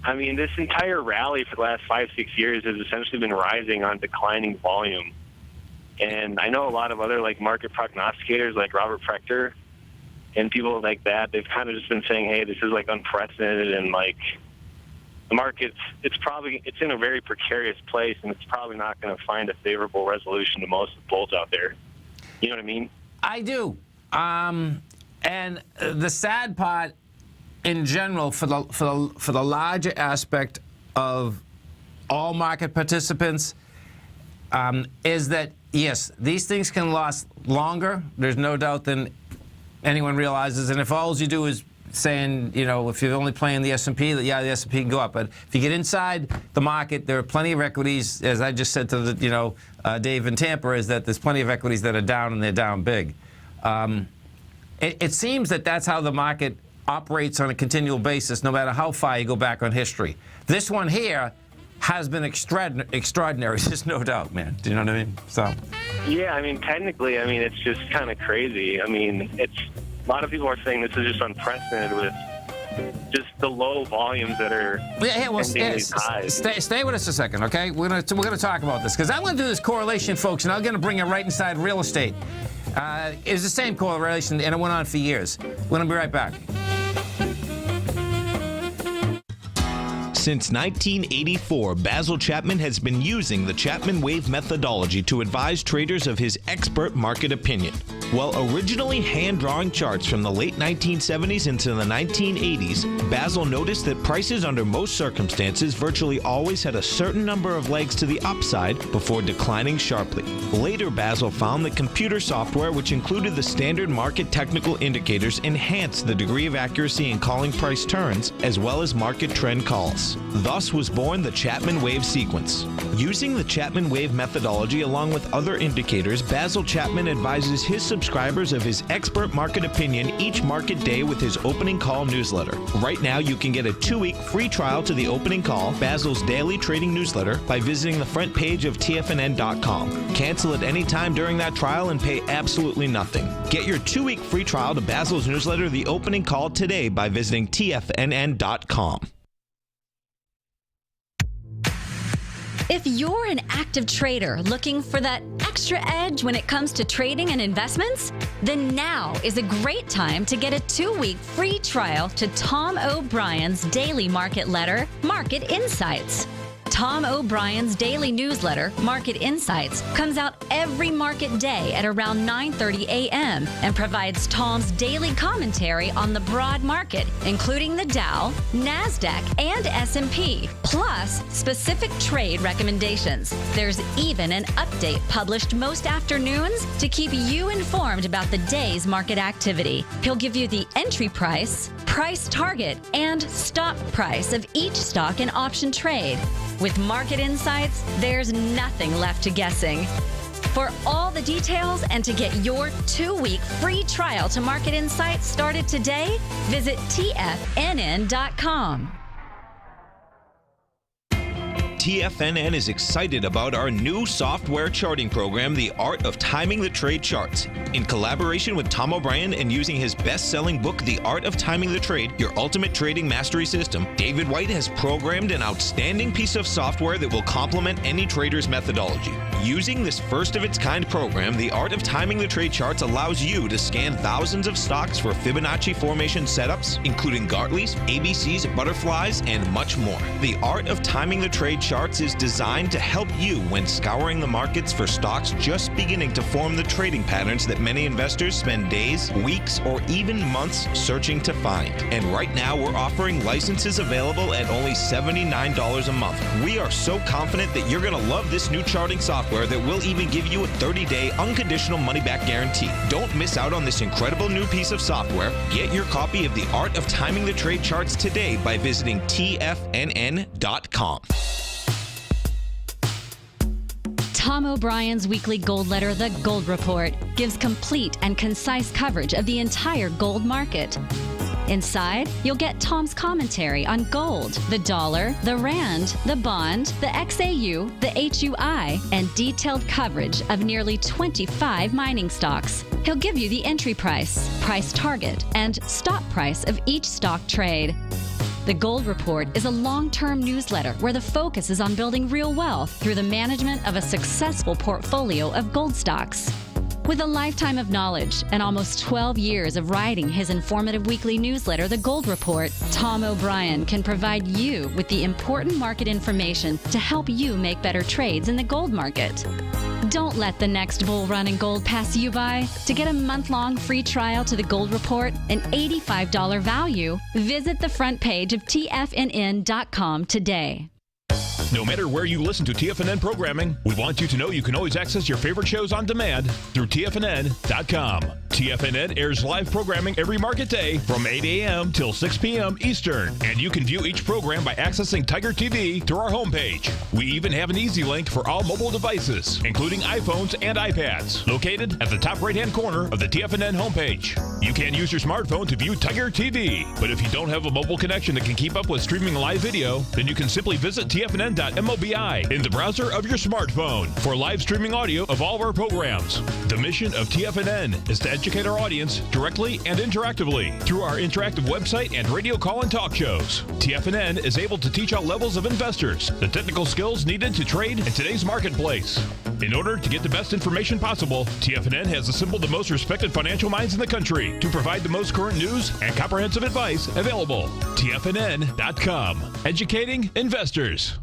I mean, this entire rally for the last 5-6 years has essentially been rising on declining volume. And I know a lot of other like market prognosticators like Robert Prechter and people like that, they've kind of just been saying, hey, this is like unprecedented, and like the market's it's in a very precarious place, and it's probably not going to find a favorable resolution to most of the bulls out there. You know what I mean? I do. And the sad part, in general, for the larger aspect of all market participants, is that yes, these things can last longer. There's no doubt than anyone realizes. And if all you do is saying, you know, if you're only playing the S&P, that yeah, the S&P can go up. But if you get inside the market, there are plenty of equities, as I just said to the, you know, Dave in Tampa, is that there's plenty of equities that are down, and they're down big. it seems that that's how the market operates on a continual basis, no matter how far you go back on history. This one here has been extraordinary, there's no doubt, man. Do you know what I mean? So. Yeah, I mean, technically, I mean, it's just kind of crazy. I mean, a lot of people are saying this is just unprecedented with just the low volumes that are ending these highs. Stay with us a second, okay? We're gonna talk about this because I'm gonna do this correlation, folks, and I'm gonna bring it right inside real estate. It's the same correlation, and it went on for years. We're gonna be right back. Since 1984, Basil Chapman has been using the Chapman Wave methodology to advise traders of his expert market opinion. While originally hand-drawing charts from the late 1970s into the 1980s, Basil noticed that prices under most circumstances virtually always had a certain number of legs to the upside before declining sharply. Later, Basil found that computer software, which included the standard market technical indicators, enhanced the degree of accuracy in calling price turns, as well as market trend calls. Thus was born the Chapman Wave sequence. Using the Chapman Wave methodology along with other indicators, Basil Chapman advises his subscribers of his expert market opinion each market day with his opening call newsletter. Right now, you can get a 2-week free trial to the opening call, Basil's daily trading newsletter, by visiting the front page of TFNN.com. Cancel at any time during that trial and pay absolutely nothing. Get your 2-week free trial to Basil's newsletter, The Opening Call, today by visiting TFNN.com. If you're an active trader looking for that extra edge when it comes to trading and investments, then now is a great time to get a 2-week free trial to Tom O'Brien's daily market letter, Market Insights. Tom O'Brien's daily newsletter, Market Insights, comes out every market day at around 9:30 a.m. and provides Tom's daily commentary on the broad market, including the Dow, NASDAQ, and S&P, plus specific trade recommendations. There's even an update published most afternoons to keep you informed about the day's market activity. He'll give you the entry price, price target, and stop price of each stock and option trade. With Market Insights, there's nothing left to guessing. For all the details and to get your 2-week free trial to Market Insights started today, visit TFNN.com. TFNN is excited about our new software charting program, The Art of Timing the Trade Charts. In collaboration with Tom O'Brien and using his best-selling book, The Art of Timing the Trade, Your Ultimate Trading Mastery System, David White has programmed an outstanding piece of software that will complement any trader's methodology. Using this first-of-its-kind program, The Art of Timing the Trade Charts allows you to scan thousands of stocks for Fibonacci formation setups, including Gartley's, ABC's, butterflies, and much more. The Art of Timing the Trade Charts is designed to help you when scouring the markets for stocks just beginning to form the trading patterns that many investors spend days, weeks, or even months searching to find. And right now, we're offering licenses available at only $79 a month. We are so confident that you're going to love this new charting software that will even give you a 30-day unconditional money-back guarantee. Don't miss out on this incredible new piece of software. Get your copy of The Art of Timing the Trade Charts today by visiting TFNN.com. Tom O'Brien's weekly gold letter, The Gold Report, gives complete and concise coverage of the entire gold market. Inside, you'll get Tom's commentary on gold, the dollar, the rand, the bond, the XAU, the HUI, and detailed coverage of nearly 25 mining stocks. He'll give you the entry price, price target, and stop price of each stock trade. The Gold Report is a long-term newsletter where the focus is on building real wealth through the management of a successful portfolio of gold stocks. With a lifetime of knowledge and almost 12 years of writing his informative weekly newsletter, The Gold Report, Tom O'Brien can provide you with the important market information to help you make better trades in the gold market. Don't let the next bull run in gold pass you by. To get a month-long free trial to The Gold Report, an $85 value, visit the front page of TFNN.com today. No matter where you listen to TFNN programming, we want you to know you can always access your favorite shows on demand through TFNN.com. TFNN airs live programming every market day from 8 a.m. till 6 p.m. Eastern, and you can view each program by accessing Tiger TV through our homepage. We even have an easy link for all mobile devices, including iPhones and iPads, located at the top right-hand corner of the TFNN homepage. You can use your smartphone to view Tiger TV, but if you don't have a mobile connection that can keep up with streaming live video, then you can simply visit tfnn.mobi in the browser of your smartphone for live streaming audio of all of our programs. The mission of TFNN is to educate our audience directly and interactively through our interactive website and radio call and talk shows. TFNN is able to teach all levels of investors the technical skills needed to trade in today's marketplace. In order to get the best information possible, TFNN has assembled the most respected financial minds in the country to provide the most current news and comprehensive advice available. TFNN.com, educating investors.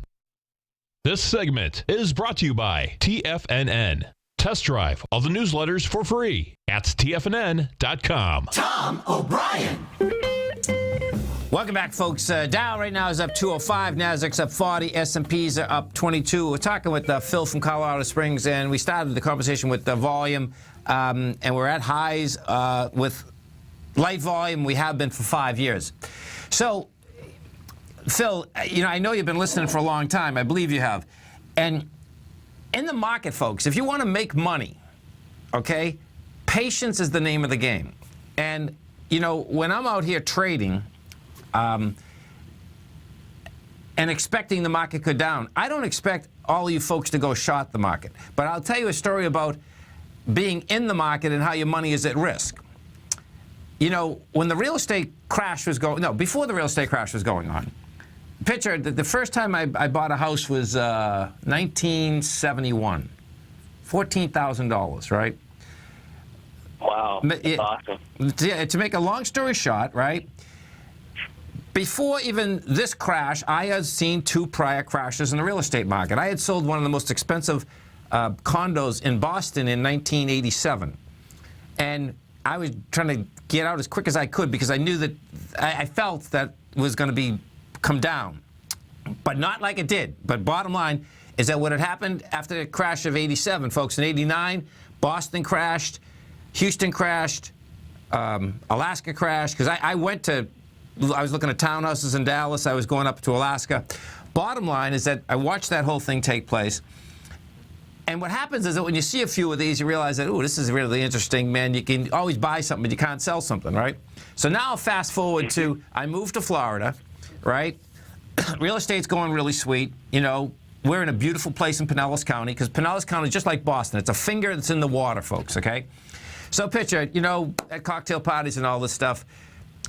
This segment is brought to you by TFNN. Test drive all the newsletters for free at TFNN.com. Tom O'Brien. Welcome back, folks. Dow right now is up 205. Nasdaq's up 40. S&Ps are up 22. We're talking with Phil from Colorado Springs, and we started the conversation with the volume, and we're at highs with light volume. We have been for 5 years. So, Phil, I know you've been listening for a long time. I believe you have. And in the market, folks, if you want to make money, okay, patience is the name of the game. And, when I'm out here trading and expecting the market to go down, I don't expect all of you folks to go short the market. But I'll tell you a story about being in the market and how your money is at risk. When the real estate crash was before the real estate crash was going on, picture, the first time I bought a house was 1971. $14,000, right? Wow, that's awesome. To make a long story short, right, before even this crash, I had seen 2 prior crashes in the real estate market. I had sold one of the most expensive condos in Boston in 1987. And I was trying to get out as quick as I could because I knew that I felt that it was going to come down, but not like it did. But bottom line is that what had happened after the crash of 87, folks, in 89, Boston crashed, Houston crashed, Alaska crashed, because I was looking at townhouses in Dallas, I was going up to Alaska. Bottom line is that I watched that whole thing take place. And what happens is that when you see a few of these, you realize that, this is really interesting, man. You can always buy something, but you can't sell something, right? So now fast forward to, I moved to Florida, right? Real estate's going really sweet. We're in a beautiful place in Pinellas County, because Pinellas County is just like Boston. It's a finger that's in the water, folks, okay? So picture, at cocktail parties and all this stuff,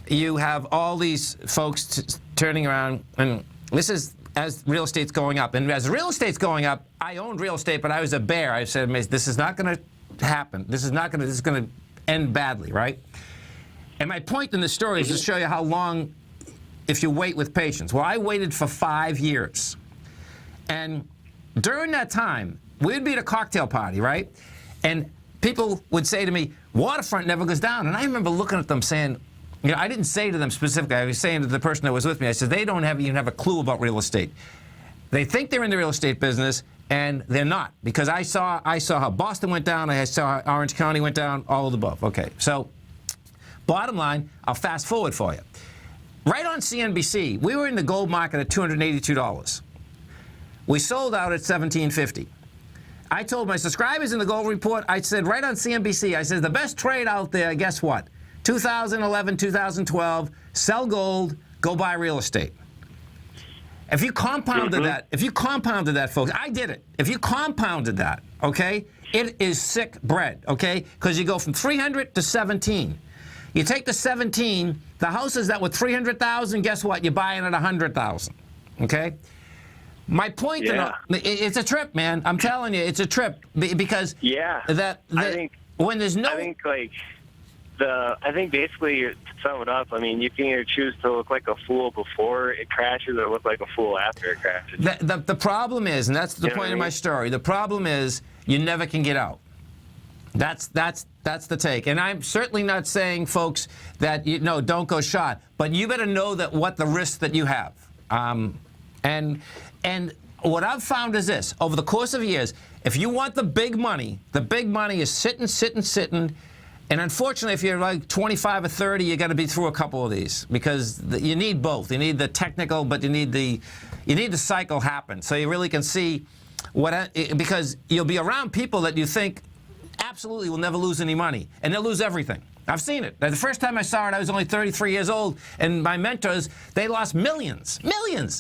you have all these folks turning around, and this is as real estate's going up. And as real estate's going up, I owned real estate, but I was a bear. I said, this is not going to happen. This is going to end badly, right? And my point in the story is to show you how long, if you wait with patience. Well, I waited for 5 years. And during that time, we'd be at a cocktail party, right? And people would say to me, waterfront never goes down. And I remember looking at them saying, I didn't say to them specifically, I was saying to the person that was with me, I said, they don't even have a clue about real estate. They think they're in the real estate business, and they're not. Because I saw how Boston went down, I saw how Orange County went down, all of the above. Okay, so bottom line, I'll fast forward for you. Right on CNBC, we were in the gold market at $282. We sold out at $17.50. I told my subscribers in the gold report, I said right on CNBC, I said the best trade out there, guess what? 2011, 2012, sell gold, go buy real estate. If you compounded that, folks, I did it. If you compounded that, okay, it is sick bread, okay? Because you go from 300 to 17. You take the 17, the houses that were 300,000, guess what? You're buying at 100,000, okay? My point, it's a trip, man. I'm telling you, it's a trip because when there's no. I think basically, to sum it up, you can either choose to look like a fool before it crashes or look like a fool after it crashes. The problem is, and that's the point of my story, the problem is you never can get out. That's the take. And I'm certainly not saying, folks, that, don't go short. But you better know that what the risk that you have. And what I've found is this. Over the course of years, if you want the big money is sitting, And unfortunately, if you're like 25 or 30, you got to be through a couple of these because you need both. You need the technical, but you need the cycle happen so you really can see because you'll be around people that you think absolutely will never lose any money, and they'll lose everything. I've seen it. The first time I saw it, I was only 33 years old, and my mentors, they lost millions.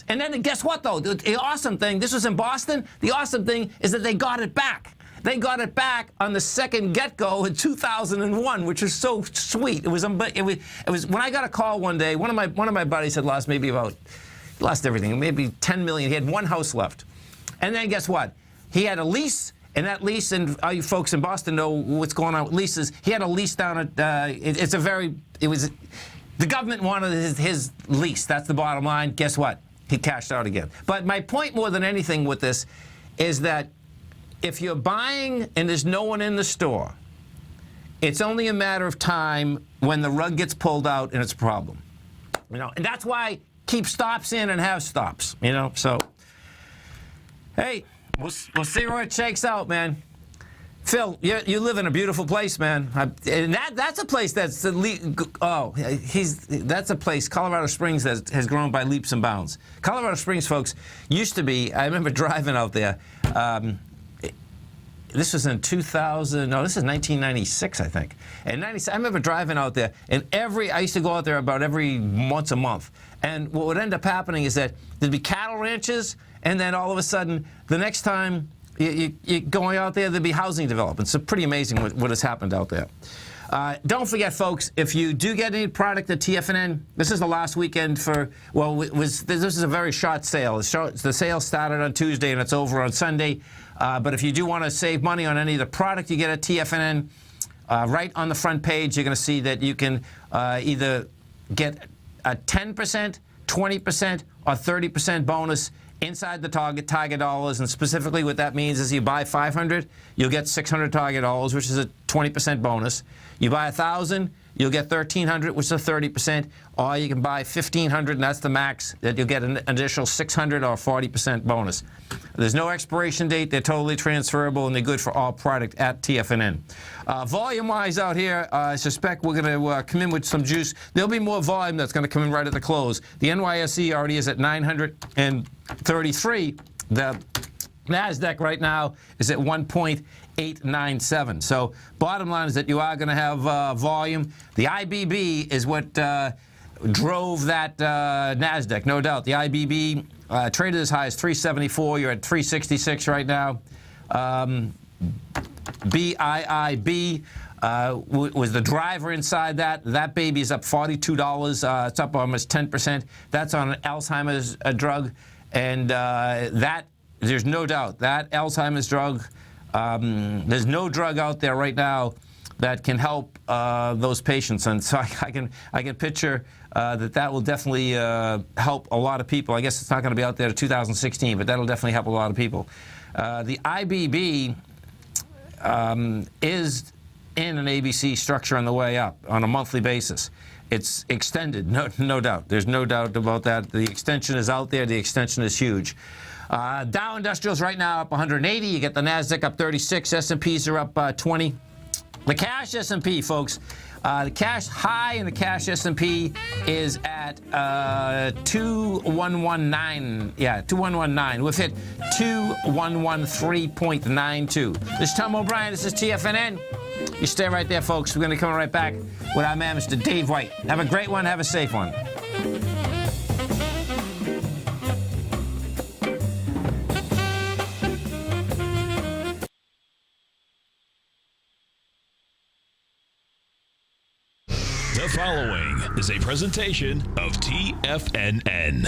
And then guess what, though? The awesome thing, this was in Boston, the awesome thing is that they got it back. They got it back on the second get-go in 2001, which is so sweet. It was when I got a call one day, one of my buddies had lost everything, maybe 10 million. He had one house left. And then guess what? He had a lease. And that lease, and all you folks in Boston know what's going on with leases. He had a lease down at, the government wanted his lease. That's the bottom line. Guess what? He cashed out again. But my point more than anything with this is that if you're buying and there's no one in the store, it's only a matter of time when the rug gets pulled out and it's a problem. And that's why keep stops in and have stops, so, hey. We'll see where it shakes out, man. Phil, you live in a beautiful place, man. And that's a place that's that's a place, Colorado Springs, that has grown by leaps and bounds. Colorado Springs, folks, used to be. I remember driving out there. This was in 2000. No, this is 1996, I think. And I remember driving out there, and I used to go out there about every once a month. And what would end up happening is that there'd be cattle ranches. And then all of a sudden, the next time you're going out there, there'll be housing developments. It's pretty amazing what has happened out there. Don't forget, folks, if you do get any product at TFNN, this is the last weekend this is a very short sale. The sale started on Tuesday and it's over on Sunday. But if you do want to save money on any of the product you get at TFNN, right on the front page, you're going to see that you can either get a 10%, 20%, or 30% bonus inside the target dollars, and specifically what that means is you buy 500, you'll get 600 target dollars, which is a 20% bonus. You buy 1,000, you'll get 1,300, which is a 30%, or you can buy 1,500, and that's the max, that you'll get an additional 600 or 40% bonus. There's no expiration date. They're totally transferable, and they're good for all product at TFNN. Volume-wise out here, I suspect we're going to come in with some juice. There'll be more volume that's going to come in right at the close. The NYSE already is at 933. The NASDAQ right now is at 1.897. So bottom line is that you are going to have volume. The IBB is what drove that NASDAQ, no doubt. The IBB traded as high as 374. You're at 366 right now. BIIB was the driver inside that. That baby is up $42. It's up almost 10%. That's on an Alzheimer's drug. And there's no doubt that Alzheimer's drug, there's no drug out there right now that can help those patients. And so I can picture that will definitely help a lot of people. I guess it's not going to be out there to 2016, but that'll definitely help a lot of people. The IBB is in an ABC structure on the way up on a monthly basis. It's extended, no doubt. There's no doubt about that. The extension is out there. The extension is huge. Dow Industrials right now up 180. You get the NASDAQ up 36. S&Ps are up 20. The cash S&P, folks. The cash high in the cash S&P is at 2119. Yeah, 2119. We've hit 2113.92. This is Tom O'Brien. This is TFNN. You stay right there, folks. We're going to come right back with our man, Mr. Dave White. Have a great one. Have a safe one. The following is a presentation of TFNN.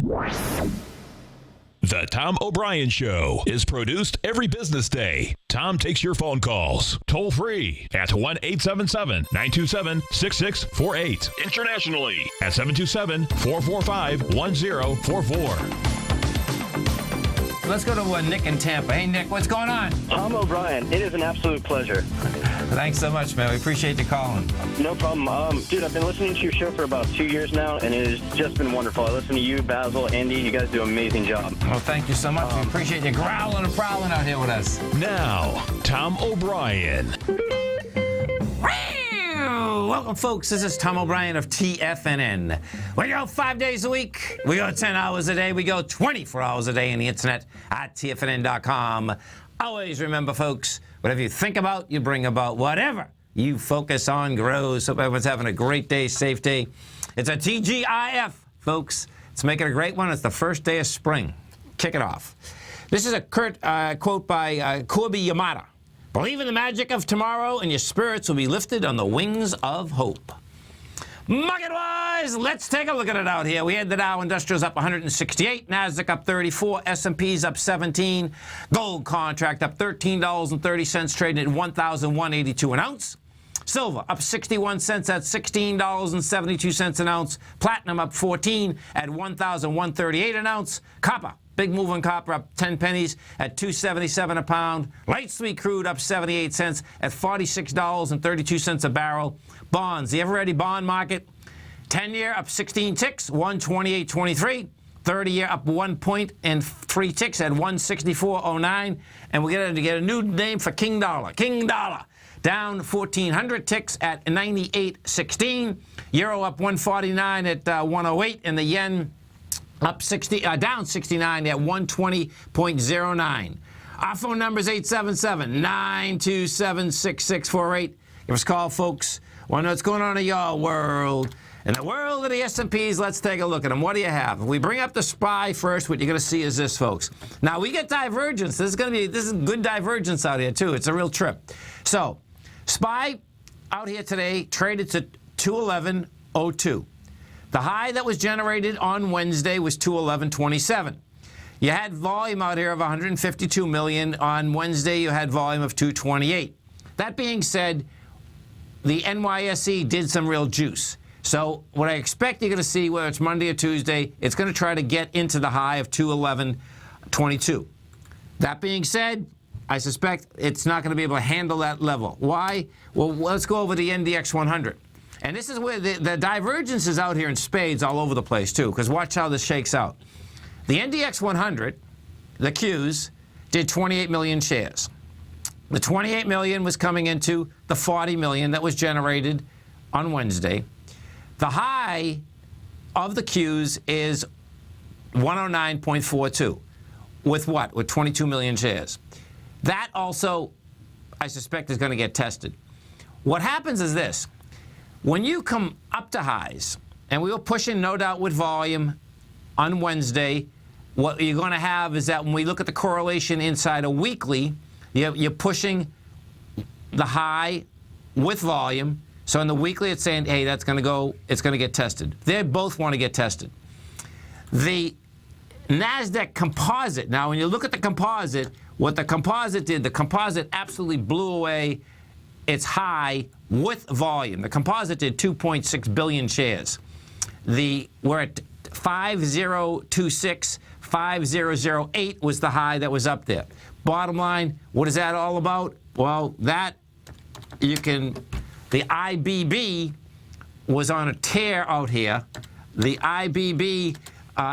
The Tom O'Brien Show is produced every business day. Tom takes your phone calls toll free at 1-877-927-6648. Internationally at 727-445-1044. Let's go to Nick in Tampa. Hey, Nick, what's going on? Tom O'Brien, it is an absolute pleasure. Thanks so much, man. We appreciate you calling. No problem. Dude, I've been listening to your show for about 2 years now, and it has just been wonderful. I listen to you, Basil, Andy. You guys do an amazing job. Well, thank you so much. We appreciate you growling and prowling out here with us. Now, Tom O'Brien. Welcome, folks. This is Tom O'Brien of TFNN. We go 5 days a week. We go 10 hours a day. We go 24 hours a day on the internet at TFNN.com. Always remember, folks, whatever you think about, you bring about. Whatever you focus on grows. Hope everyone's having a great day, safe day. It's a TGIF, folks. Let's make it a great one. It's the first day of spring. Kick it off. This is a quote by Corby Yamada. Believe in the magic of tomorrow, and your spirits will be lifted on the wings of hope. Market-wise, let's take a look at it out here. We had the Dow Industrials up 168, Nasdaq up 34, S&P's up 17, gold contract up $13.30, trading at $1,182 an ounce. Silver up 61 cents at $16.72 an ounce. Platinum up 14 at $1,138 an ounce. Copper, big move on copper, up 10 pennies at $2.77 a pound. Light sweet crude up 78 cents at $46.32 a barrel. Bonds, the ever-ready bond market, 10-year up 16 ticks, 128.23. 30-year up 1 point and 3 ticks at 164.09. And we're going to get a new name for King Dollar. King Dollar. Down 1,400 ticks at 98.16. Euro up 149 at 108, and the yen up down 69 at 120.09. Our phone number is 877-927-6648. Give us a call, folks. Want to know what's going on in your world? In the world of the S&Ps, let's take a look at them. What do you have? If we bring up the SPY first, what you're going to see is this, folks. Now, we get divergence. This is good divergence out here, too. It's a real trip. So, SPY out here today traded to 211.02. The high that was generated on Wednesday was 211.27. You had volume out here of 152 million. On Wednesday, you had volume of 228. That being said, the NYSE did some real juice. So what I expect you're going to see, whether it's Monday or Tuesday, it's going to try to get into the high of 211.22. That being said, I suspect it's not going to be able to handle that level. Why? Well, let's go over the NDX 100. And this is where the divergence is out here in spades all over the place, too, because watch how this shakes out. The NDX 100, the Qs, did 28 million shares. The 28 million was coming into the 40 million that was generated on Wednesday. The high of the Qs is 109.42. With what? With 22 million shares. That also, I suspect, is going to get tested. What happens is this. When you come up to highs, and we were pushing, no doubt, with volume on Wednesday, what you're going to have is that when we look at the correlation inside a weekly, you're pushing the high with volume. So in the weekly, it's saying, hey, that's going to go, it's going to get tested. They both want to get tested. The NASDAQ composite, now when you look at the composite, what the composite did, the composite absolutely blew away its high with volume. The composite did 2.6 billion shares. We're at 5026, 5008 was the high that was up there. Bottom line, what is that all about? Well, the IBB was on a tear out here. The IBB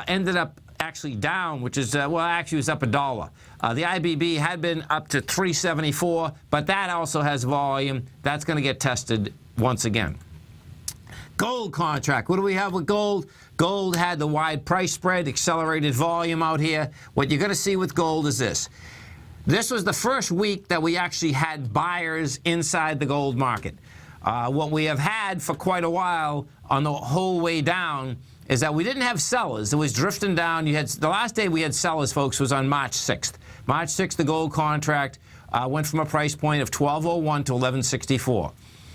ended up actually down, which is, actually it was up $1. The IBB had been up to 374, but that also has volume. That's going to get tested once again. Gold contract. What do we have with gold? Gold had the wide price spread, accelerated volume out here. What you're going to see with gold is this. This was the first week that we actually had buyers inside the gold market. What we have had for quite a while on the whole way down is that we didn't have sellers. It was drifting down. The last day we had sellers, folks, was on March 6th. March 6th, the gold contract went from a price point of $12.01 to $11.64.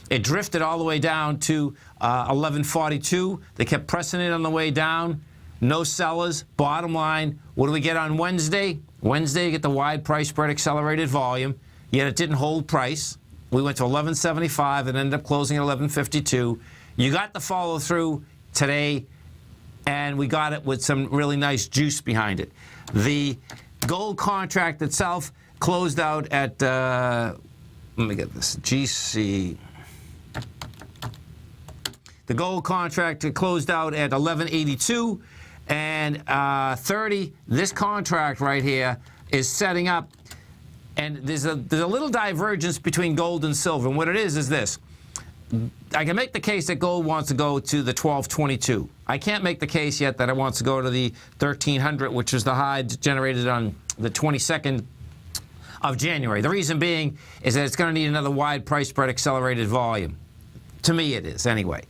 It drifted all the way down to $11.42. They kept pressing it on the way down. No sellers. Bottom line, what do we get on Wednesday? Wednesday, you get the wide price spread, accelerated volume, yet it didn't hold price. We went to $11.75 and ended up closing at $11.52. You got the follow-through today, and we got it with some really nice juice behind it. The gold contract itself closed out at, let me get this, GC. The gold contract closed out at 1182 and 30. This contract right here is setting up, and there's a little divergence between gold and silver. And what it is this. I can make the case that gold wants to go to the 1222. I can't make the case yet that it wants to go to the 1300, which is the high generated on the 22nd of January. The reason being is that it's going to need another wide price spread accelerated volume. To me, it is anyway.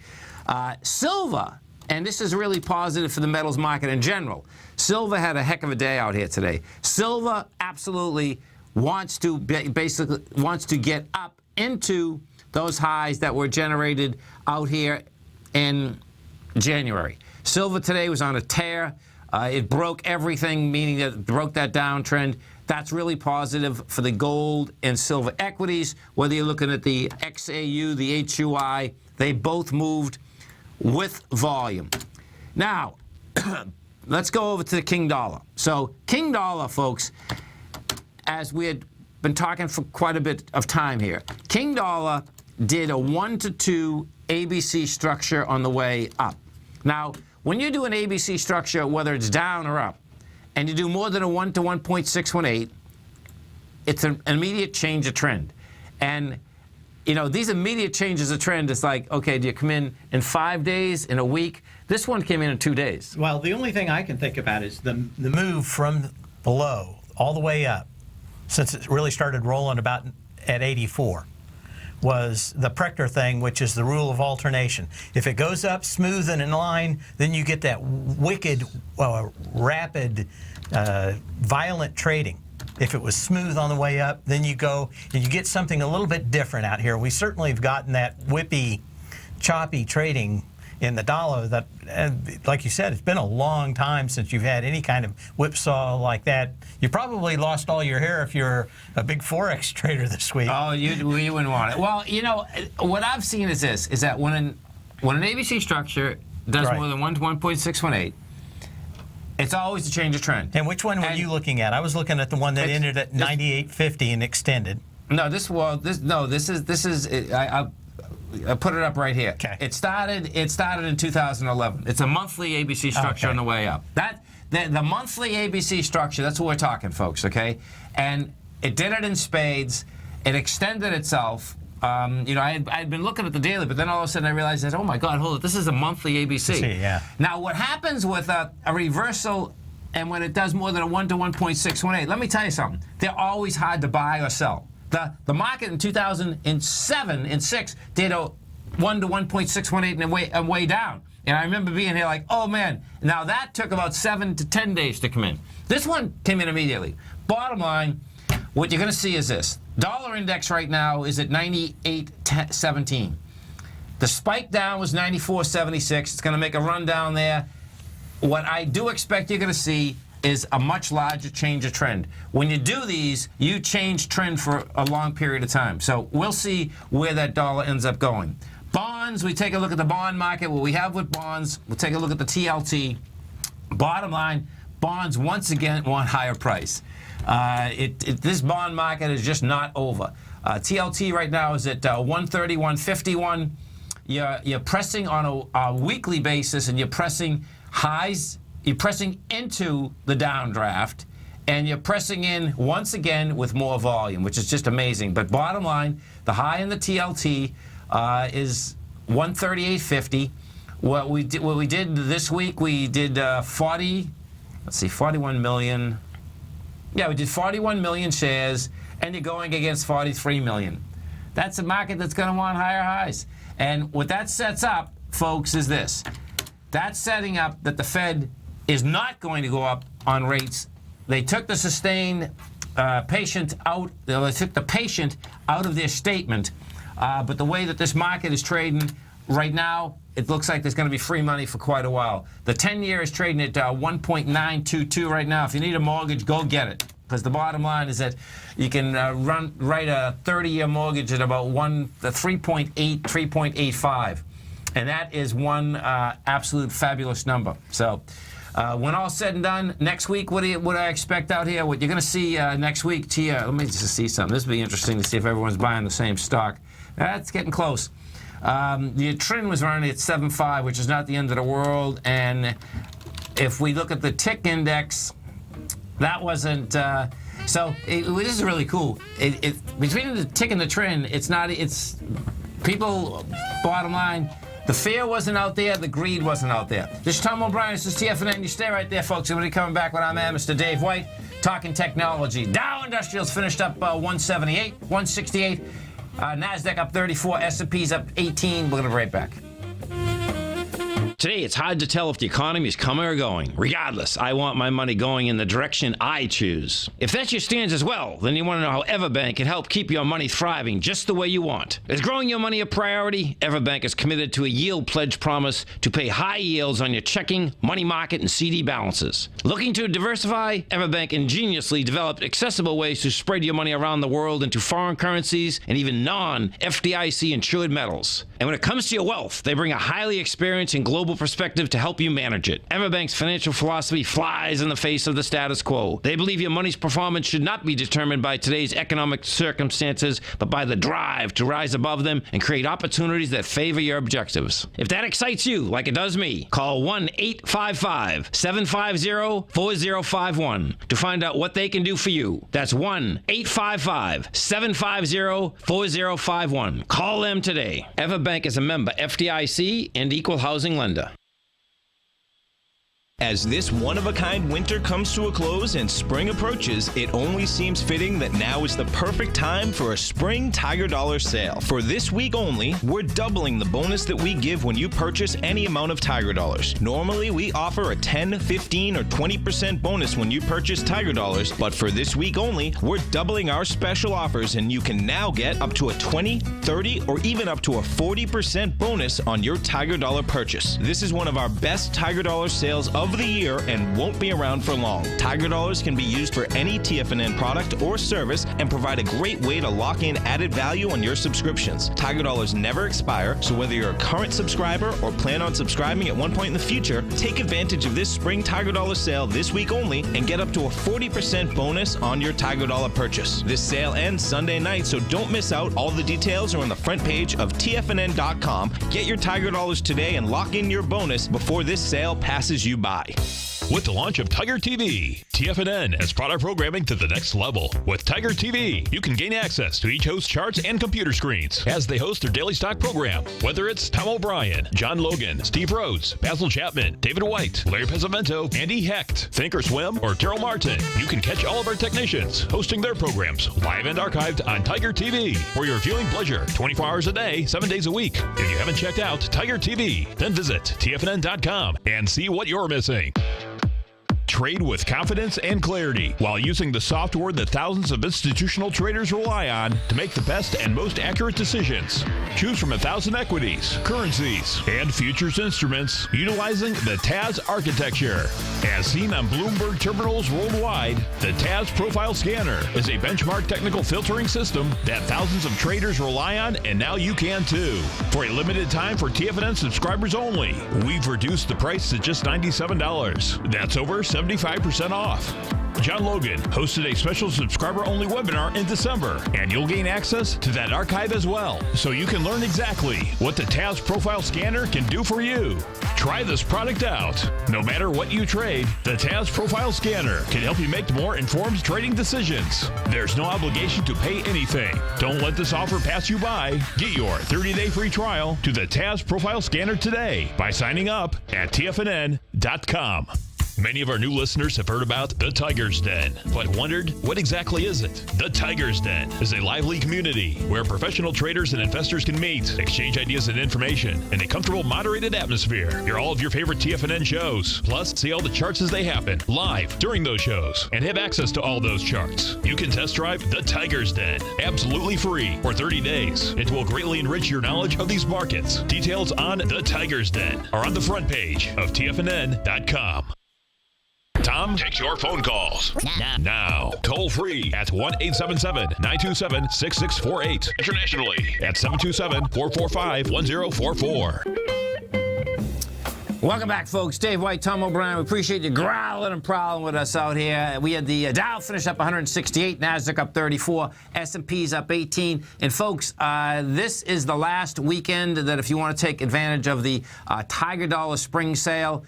Silver, and this is really positive for the metals market in general. Silver had a heck of a day out here today. Silver absolutely wants to get up into those highs that were generated out here in January. Silver today was on a tear. It broke everything, meaning that it broke that downtrend. That's really positive for the gold and silver equities. Whether you're looking at the XAU, the HUI, they both moved with volume. Now, let's go over to the King Dollar. So King Dollar, folks, as we had been talking for quite a bit of time here, King Dollar did a 1 to 2 ABC structure on the way up. Now, when you do an ABC structure, whether it's down or up, and you do more than a 1 to 1.618, it's an immediate change of trend. And, you know, these immediate changes of trend, it's like, okay, do you come in 5 days, in a week? This one came in 2 days. Well, the only thing I can think about is the move from below all the way up, since it really started rolling about at 84. Was the Prechter thing, which is the rule of alternation. If it goes up smooth and in line, then you get that wicked, rapid, violent trading. If it was smooth on the way up, then you go and you get something a little bit different out here. We certainly have gotten that whippy, choppy trading in the dollar that, like you said, it's been a long time since you've had any kind of whipsaw like that. You probably lost all your hair if you're a big Forex trader this week. Oh, you wouldn't want it. Well, you know, what I've seen is this, is that when an ABC structure does more than 1 to 1.618, it's always a change of trend. And which one were you looking at? I was looking at the one that ended at 98.50 and extended. No, this is I put it up right here. Okay. It started in 2011. It's a monthly ABC structure on the way up. The monthly ABC structure, that's what we're talking, folks, okay? And it did it in spades. It extended itself. You know, I had been looking at the daily, but then all of a sudden I realized that, oh my God, hold it, this is a monthly ABC. Yeah. Now, what happens with a reversal and when it does more than a 1 to 1.618, let me tell you something. They're always hard to buy or sell. The market in 2007 and 6 did a 1 to 1.618 and way down. And I remember being here like, oh man, now that took about 7 to 10 days to come in. This one came in immediately. Bottom line, what you're going to see is this. Dollar index right now is at 98.17. The spike down was 94.76. It's going to make a run down there. What I do expect you're going to see is a much larger change of trend. When you do these, you change trend for a long period of time. So we'll see where that dollar ends up going. Bonds, we take a look at the bond market. What we have with bonds, we'll take a look at the TLT. Bottom line, bonds once again want higher price. This bond market is just not over. TLT right now is at 130, 151. You're pressing on a weekly basis, and you're pressing highs. You're pressing into the downdraft, and you're pressing in once again with more volume, which is just amazing. But bottom line, the high in the TLT is 138.50. What we did this week, we did 41 million. Yeah, we did 41 million shares, and you're going against 43 million. That's a market that's going to want higher highs. And what that sets up, folks, is this. That's setting up that the Fed is not going to go up on rates. They took the sustained patient out. They took the patient out of their statement. But the way that this market is trading right now, it looks like there's going to be free money for quite a while. The 10-year is trading at 1.922 right now. If you need a mortgage, go get it. Because the bottom line is that you can write a 30-year mortgage at about 3.8, 3.85. And that is one absolute fabulous number. So when all's said and done, next week, what do I expect out here? What you're going to see next week, Tia, let me just see something. This will be interesting to see if everyone's buying the same stock. That's getting close. The trend was running at 7.5, which is not the end of the world. And if we look at the tick index, that wasn't. This is really cool. Between the tick and the trend, it's People, bottom line, the fear wasn't out there, the greed wasn't out there. This is Tom O'Brien, this is TFNN. You stay right there, folks. We're going to be coming back with our man, Mr. Dave White, talking technology. Dow Industrials finished up 178, 168. NASDAQ up 34, S&P's up 18. We're going to be right back. Today, it's hard to tell if the economy is coming or going. Regardless, I want my money going in the direction I choose. If that's your stance as well, then you want to know how Everbank can help keep your money thriving just the way you want. Is growing your money a priority? Everbank is committed to a yield pledge promise to pay high yields on your checking, money market, and CD balances. Looking to diversify? Everbank ingeniously developed accessible ways to spread your money around the world into foreign currencies and even non-FDIC insured metals. And when it comes to your wealth, they bring a highly experienced and global perspective to help you manage it. Everbank's financial philosophy flies in the face of the status quo. They believe your money's performance should not be determined by today's economic circumstances, but by the drive to rise above them and create opportunities that favor your objectives. If that excites you, like it does me, call 1-855-750-4051 to find out what they can do for you. That's 1-855-750-4051. Call them today. Everbank is a member FDIC and equal housing lender. As this one-of-a-kind winter comes to a close and spring approaches, it only seems fitting that now is the perfect time for a spring Tiger Dollar sale. For this week only, we're doubling the bonus that we give when you purchase any amount of Tiger Dollars. Normally, we offer a 10, 15, or 20% bonus when you purchase Tiger Dollars, but for this week only, we're doubling our special offers and you can now get up to a 20, 30, or even up to a 40% bonus on your Tiger Dollar purchase. This is one of our best Tiger Dollar sales of the year and won't be around for long. Tiger Dollars can be used for any TFNN product or service and provide a great way to lock in added value on your subscriptions. Tiger Dollars never expire, so whether you're a current subscriber or plan on subscribing at one point in the future, take advantage of this spring Tiger Dollar sale this week only and get up to a 40% bonus on your Tiger Dollar purchase. This sale ends Sunday night, so don't miss out. All the details are on the front page of TFNN.com. Get your Tiger Dollars today and lock in your bonus before this sale passes you by. With the launch of Tiger TV, TFNN has brought our programming to the next level. With Tiger TV, you can gain access to each host's charts and computer screens as they host their daily stock program. Whether it's Tom O'Brien, John Logan, Steve Rhodes, Basil Chapman, David White, Larry Pesavento, Andy Hecht, Thinkorswim, or Terrell Martin, you can catch all of our technicians hosting their programs live and archived on Tiger TV for your viewing pleasure 24 hours a day, 7 days a week. If you haven't checked out Tiger TV, then visit TFNN.com and see what you're missing. Trade with confidence and clarity while using the software that thousands of institutional traders rely on to make the best and most accurate decisions. Choose from 1,000 equities, currencies, and futures instruments utilizing the TAS architecture. As seen on Bloomberg terminals worldwide, the TAS Profile Scanner is a benchmark technical filtering system that thousands of traders rely on, and now you can too. For a limited time for TFNN subscribers only, we've reduced the price to just $97. That's over 75% off. John Logan hosted a special subscriber-only webinar in December, and you'll gain access to that archive as well, so you can learn exactly what the TAS Profile Scanner can do for you. Try this product out. No matter what you trade, the TAS Profile Scanner can help you make more informed trading decisions. There's no obligation to pay anything. Don't let this offer pass you by. Get your 30-day free trial to the TAS Profile Scanner today by signing up at TFNN.com. Many of our new listeners have heard about the Tiger's Den, but wondered, what exactly is it? The Tiger's Den is a lively community where professional traders and investors can meet, exchange ideas and information in a comfortable, moderated atmosphere. Hear all of your favorite TFNN shows, plus see all the charts as they happen live during those shows, and have access to all those charts. You can test drive the Tiger's Den absolutely free for 30 days. It will greatly enrich your knowledge of these markets. Details on the Tiger's Den are on the front page of TFNN.com. Tom takes your phone calls now. Toll free at 1-877-927-6648. Internationally at 727-445-1044. Welcome back, folks. Dave White, Tom O'Brien. We appreciate you growling and prowling with us out here. We had the Dow finish up 168, NASDAQ up 34, S&P's up 18. And, folks, this is the last weekend that if you want to take advantage of the Tiger Dollar Spring Sale,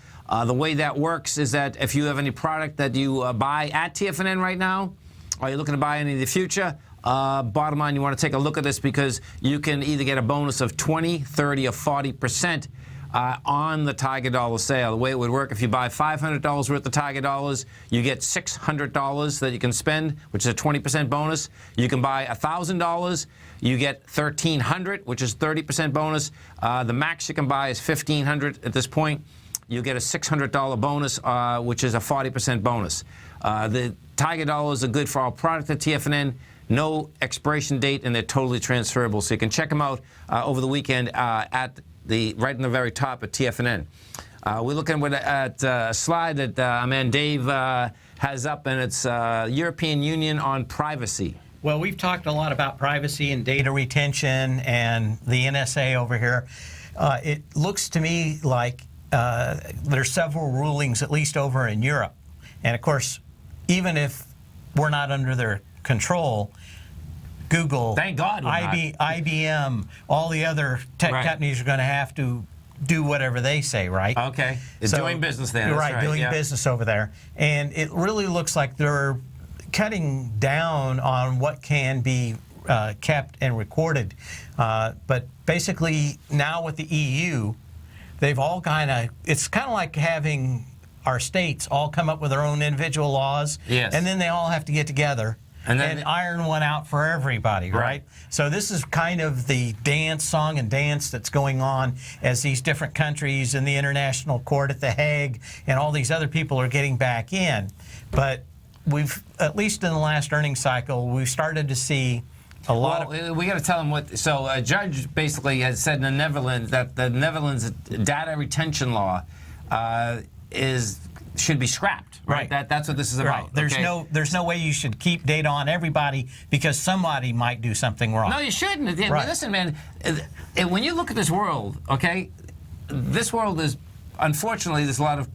the way that works is that if you have any product that you buy at TFNN right now, or you're looking to buy any in the future, Bottom line, you want to take a look at this because you can either get a bonus of 20, 30, or 40% on the Tiger Dollar sale. The way it would work, if you buy $500 worth of Tiger Dollars, you get $600 that you can spend, which is a 20% bonus. You can buy $1,000, you get $1,300, which is 30% bonus. The max you can buy is $1,500 at this point. You get a $600 bonus, which is a 40% bonus. The Tiger Dollars are good for our product at TFNN. No expiration date, and they're totally transferable. So you can check them out over the weekend at right in the very top at TFNN. We're looking at a slide that our man Dave has up, and it's European Union on privacy. Well, we've talked a lot about privacy and data retention and the NSA over here. It looks to me like there's several rulings, at least over in Europe. And of course, even if we're not under their control, Google, thank God, IBM, all the other tech companies are going to have to do whatever they say, right? Okay. It's doing business there. Right, doing business over there. And it really looks like they're cutting down on what can be kept and recorded. But basically, now with the EU, they've all it's kind of like having our states all come up with their own individual laws. Yes. And then they all have to get together and iron one out for everybody, right? So this is kind of the song and dance that's going on as these different countries and the International Court at The Hague and all these other people are getting back in. But we've, at least in the last earnings cycle, we've started to see a lot of... We got to tell them what... So a judge basically has said in the Netherlands that the Netherlands data retention law should be scrapped. Right. That's what this is about. Right. There's no way you should keep data on everybody because somebody might do something wrong. No, you shouldn't. Right. Listen, man, when you look at this world, okay, this world is, unfortunately, there's a lot of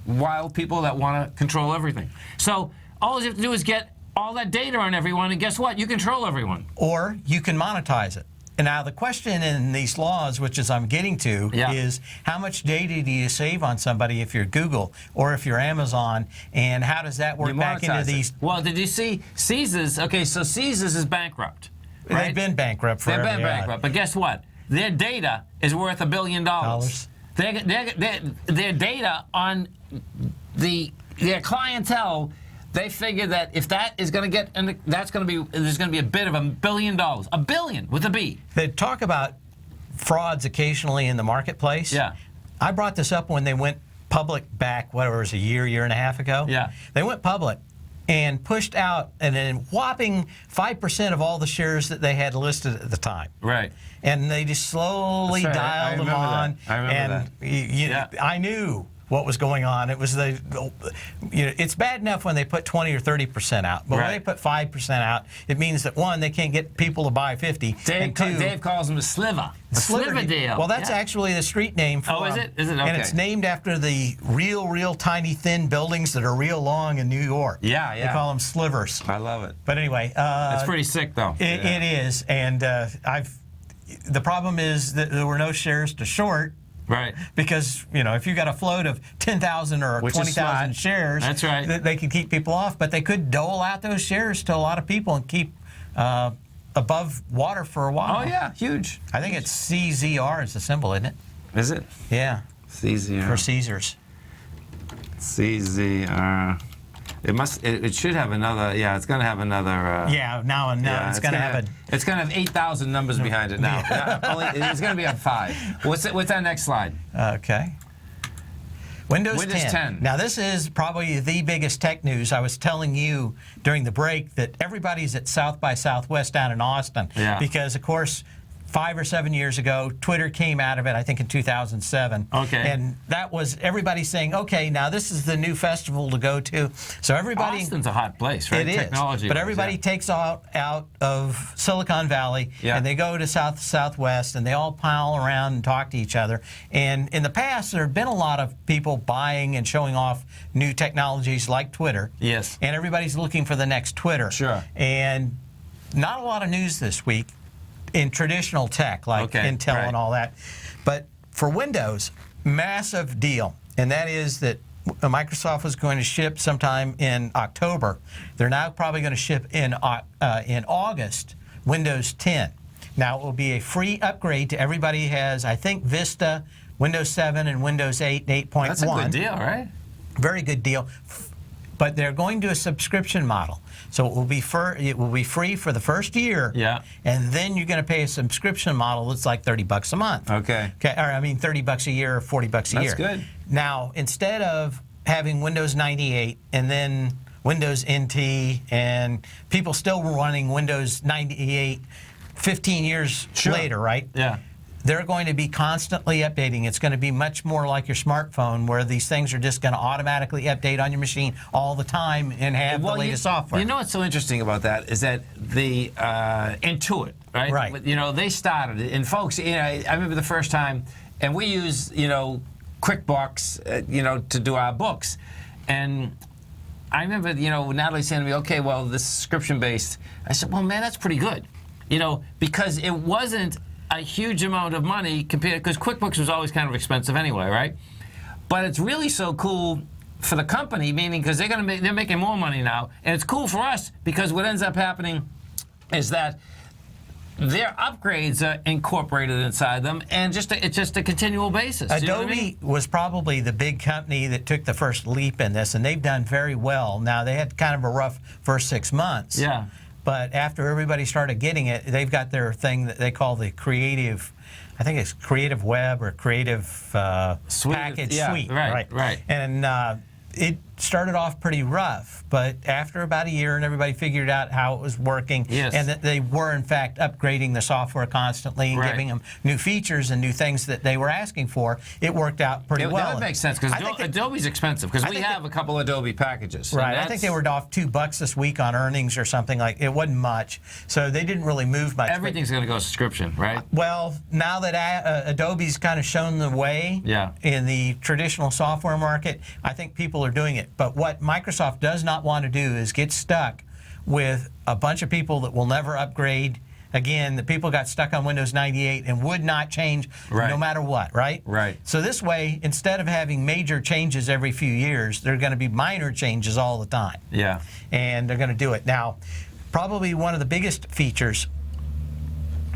wild people that want to control everything. So all you have to do is get all that data on everyone, and guess what? You control everyone. Or you can monetize it. And now the question in these laws, which is I'm getting to, is how much data do you save on somebody if you're Google or if you're Amazon, and how does that work back into these? Well, did you see Caesars? Okay, so Caesars is bankrupt. Right? They've been bankrupt forever. They've been bankrupt, but guess what? Their data is worth $1 billion. Their data on their clientele. They figure that if that is going to get, and there's going to be a bid of $1 billion, $1 billion with a B. They talk about frauds occasionally in the marketplace. Yeah. I brought this up when they went public back, whatever it was, a year and a half ago. Yeah. They went public and pushed out a whopping 5% of all the shares that they had listed at the time. Right. And they just slowly dialed them on. I remember that. I knew what was going on. It was it's bad enough when they put 20 or 30% out, but when they put 5% out, it means that one, they can't get people to buy 50. Dave calls them a sliver. A sliver deal. Well, that's actually the street name for them. Oh, is it? Is it? Okay. And it's named after the real tiny thin buildings that are real long in New York. Yeah. They call them slivers. I love it. But anyway, it's pretty sick though. It is, and the problem is that there were no shares to short. Right. Because, if you got a float of 10,000 or 20,000 shares, that's right. They could keep people off, but they could dole out those shares to a lot of people and keep above water for a while. Oh, yeah, huge. I think it's CZR is the symbol, isn't it? Is it? Yeah. CZR. For Caesars. CZR. It should have another. Yeah, it's going to have another. Now it's going to have It's going to have 8,000 numbers behind it now. It's going to be on 5. What's that next slide? Okay. Windows 10. Now this is probably the biggest tech news. I was telling you during the break that everybody's at South by Southwest down in Austin. Yeah. Because of course, 5 or 7 years ago, Twitter came out of it, I think in 2007. Okay. And that was everybody saying, okay, now this is the new festival to go to. So everybody... Austin's a hot place, right? It is. Technology. But everybody takes out of Silicon Valley, and they go to Southwest, and they all pile around and talk to each other. And in the past, there have been a lot of people buying and showing off new technologies like Twitter. Yes. And everybody's looking for the next Twitter. Sure. And not a lot of news this week in traditional tech like Intel and all that. But for Windows, massive deal. And that is that Microsoft was going to ship sometime in October. They're now probably going to ship in August Windows 10. Now, it will be a free upgrade to everybody who has, I think, Vista, Windows 7, and Windows 8 and 8.1. That's a good deal, right? Very good deal. But they're going to a subscription model. So it will be free for the first year. Yeah. And then you're going to pay a subscription model that's like $30 a month. Okay. Okay. Or I mean, $30 a year or $40 a year. That's good. Now, instead of having Windows 98 and then Windows NT and people still running Windows 98 15 years later, right? Yeah. They're going to be constantly updating. It's going to be much more like your smartphone, where these things are just going to automatically update on your machine all the time and have the latest software. You know what's so interesting about that is that the Intuit, right? Right. You know, they started it. And folks, you know, I remember the first time, and we use, you know, QuickBooks, you know, to do our books. And I remember, you know, Natalie saying to me, okay, well, this is subscription-based. I said, well, man, that's pretty good. You know, because it wasn't a huge amount of money compared, because QuickBooks was always kind of expensive anyway, right? But it's really so cool for the company, meaning because they're making more money now, and it's cool for us because what ends up happening is that their upgrades are incorporated inside them, and it's just a continual basis. Adobe you know what I mean? was probably the big company that took the first leap in this, and they've done very well. Now, they had kind of a rough first 6 months. Yeah. But after everybody started getting it, they've got their thing that they call the creative, I think it's Creative Web or Creative Package Suite. Right. And it started off pretty rough, but after about a year and everybody figured out how it was working, and that they were in fact upgrading the software constantly and giving them new features and new things that they were asking for, it worked out pretty well. That makes sense, because Adobe's expensive, because we have a couple Adobe packages. Right, I think they were off $2 this week on earnings or something like. It wasn't much, so they didn't really move much. Everything's going to go subscription, right? Well, now that Adobe's kind of shown the way in the traditional software market, I think people are doing it. But what Microsoft does not want to do is get stuck with a bunch of people that will never upgrade. Again, the people got stuck on Windows 98 and would not change no matter what, right? Right. So this way, instead of having major changes every few years, they're going to be minor changes all the time. Yeah. And they're going to do it. Now, probably one of the biggest features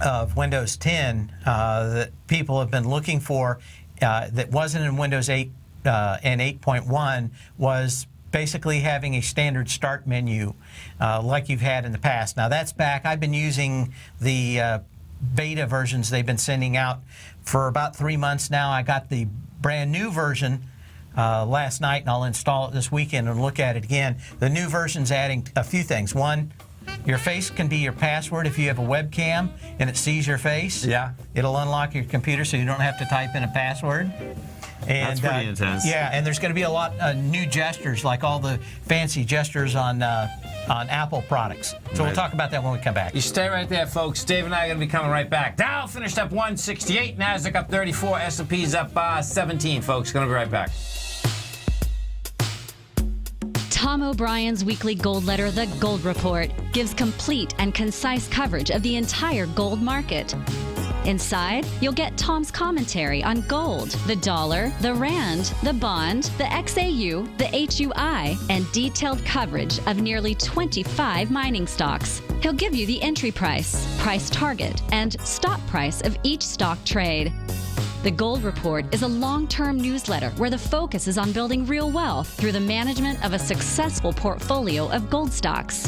of Windows 10 that people have been looking for that wasn't in Windows 8 and 8.1 was basically having a standard start menu like you've had in the past. Now that's back. I've been using the beta versions they've been sending out for about 3 months now. I got the brand new version last night, and I'll install it this weekend and look at it again. The new version's adding a few things. One, your face can be your password if you have a webcam and it sees your face. Yeah. It'll unlock your computer so you don't have to type in a password. And, that's pretty intense. Yeah, and there's going to be a lot of new gestures, like all the fancy gestures on Apple products. So we'll talk about that when we come back. You stay right there, folks. Dave and I are going to be coming right back. Dow finished up 168, Nasdaq up 34, S&P's up 17, folks. Going to be right back. Tom O'Brien's weekly gold letter, The Gold Report, gives complete and concise coverage of the entire gold market. Inside, you'll get Tom's commentary on gold, the dollar, the rand, the bond, the XAU, the HUI, and detailed coverage of nearly 25 mining stocks. He'll give you the entry price, price target, and stop price of each stock trade. The Gold Report is a long-term newsletter where the focus is on building real wealth through the management of a successful portfolio of gold stocks.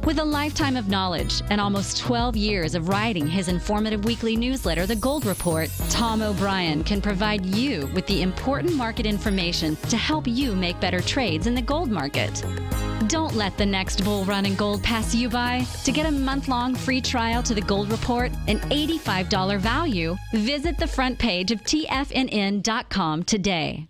With a lifetime of knowledge and almost 12 years of writing his informative weekly newsletter, The Gold Report, Tom O'Brien can provide you with the important market information to help you make better trades in the gold market. Don't let the next bull run in gold pass you by. To get a month-long free trial to The Gold Report, an $85 value, visit the front page of TFNN.com today.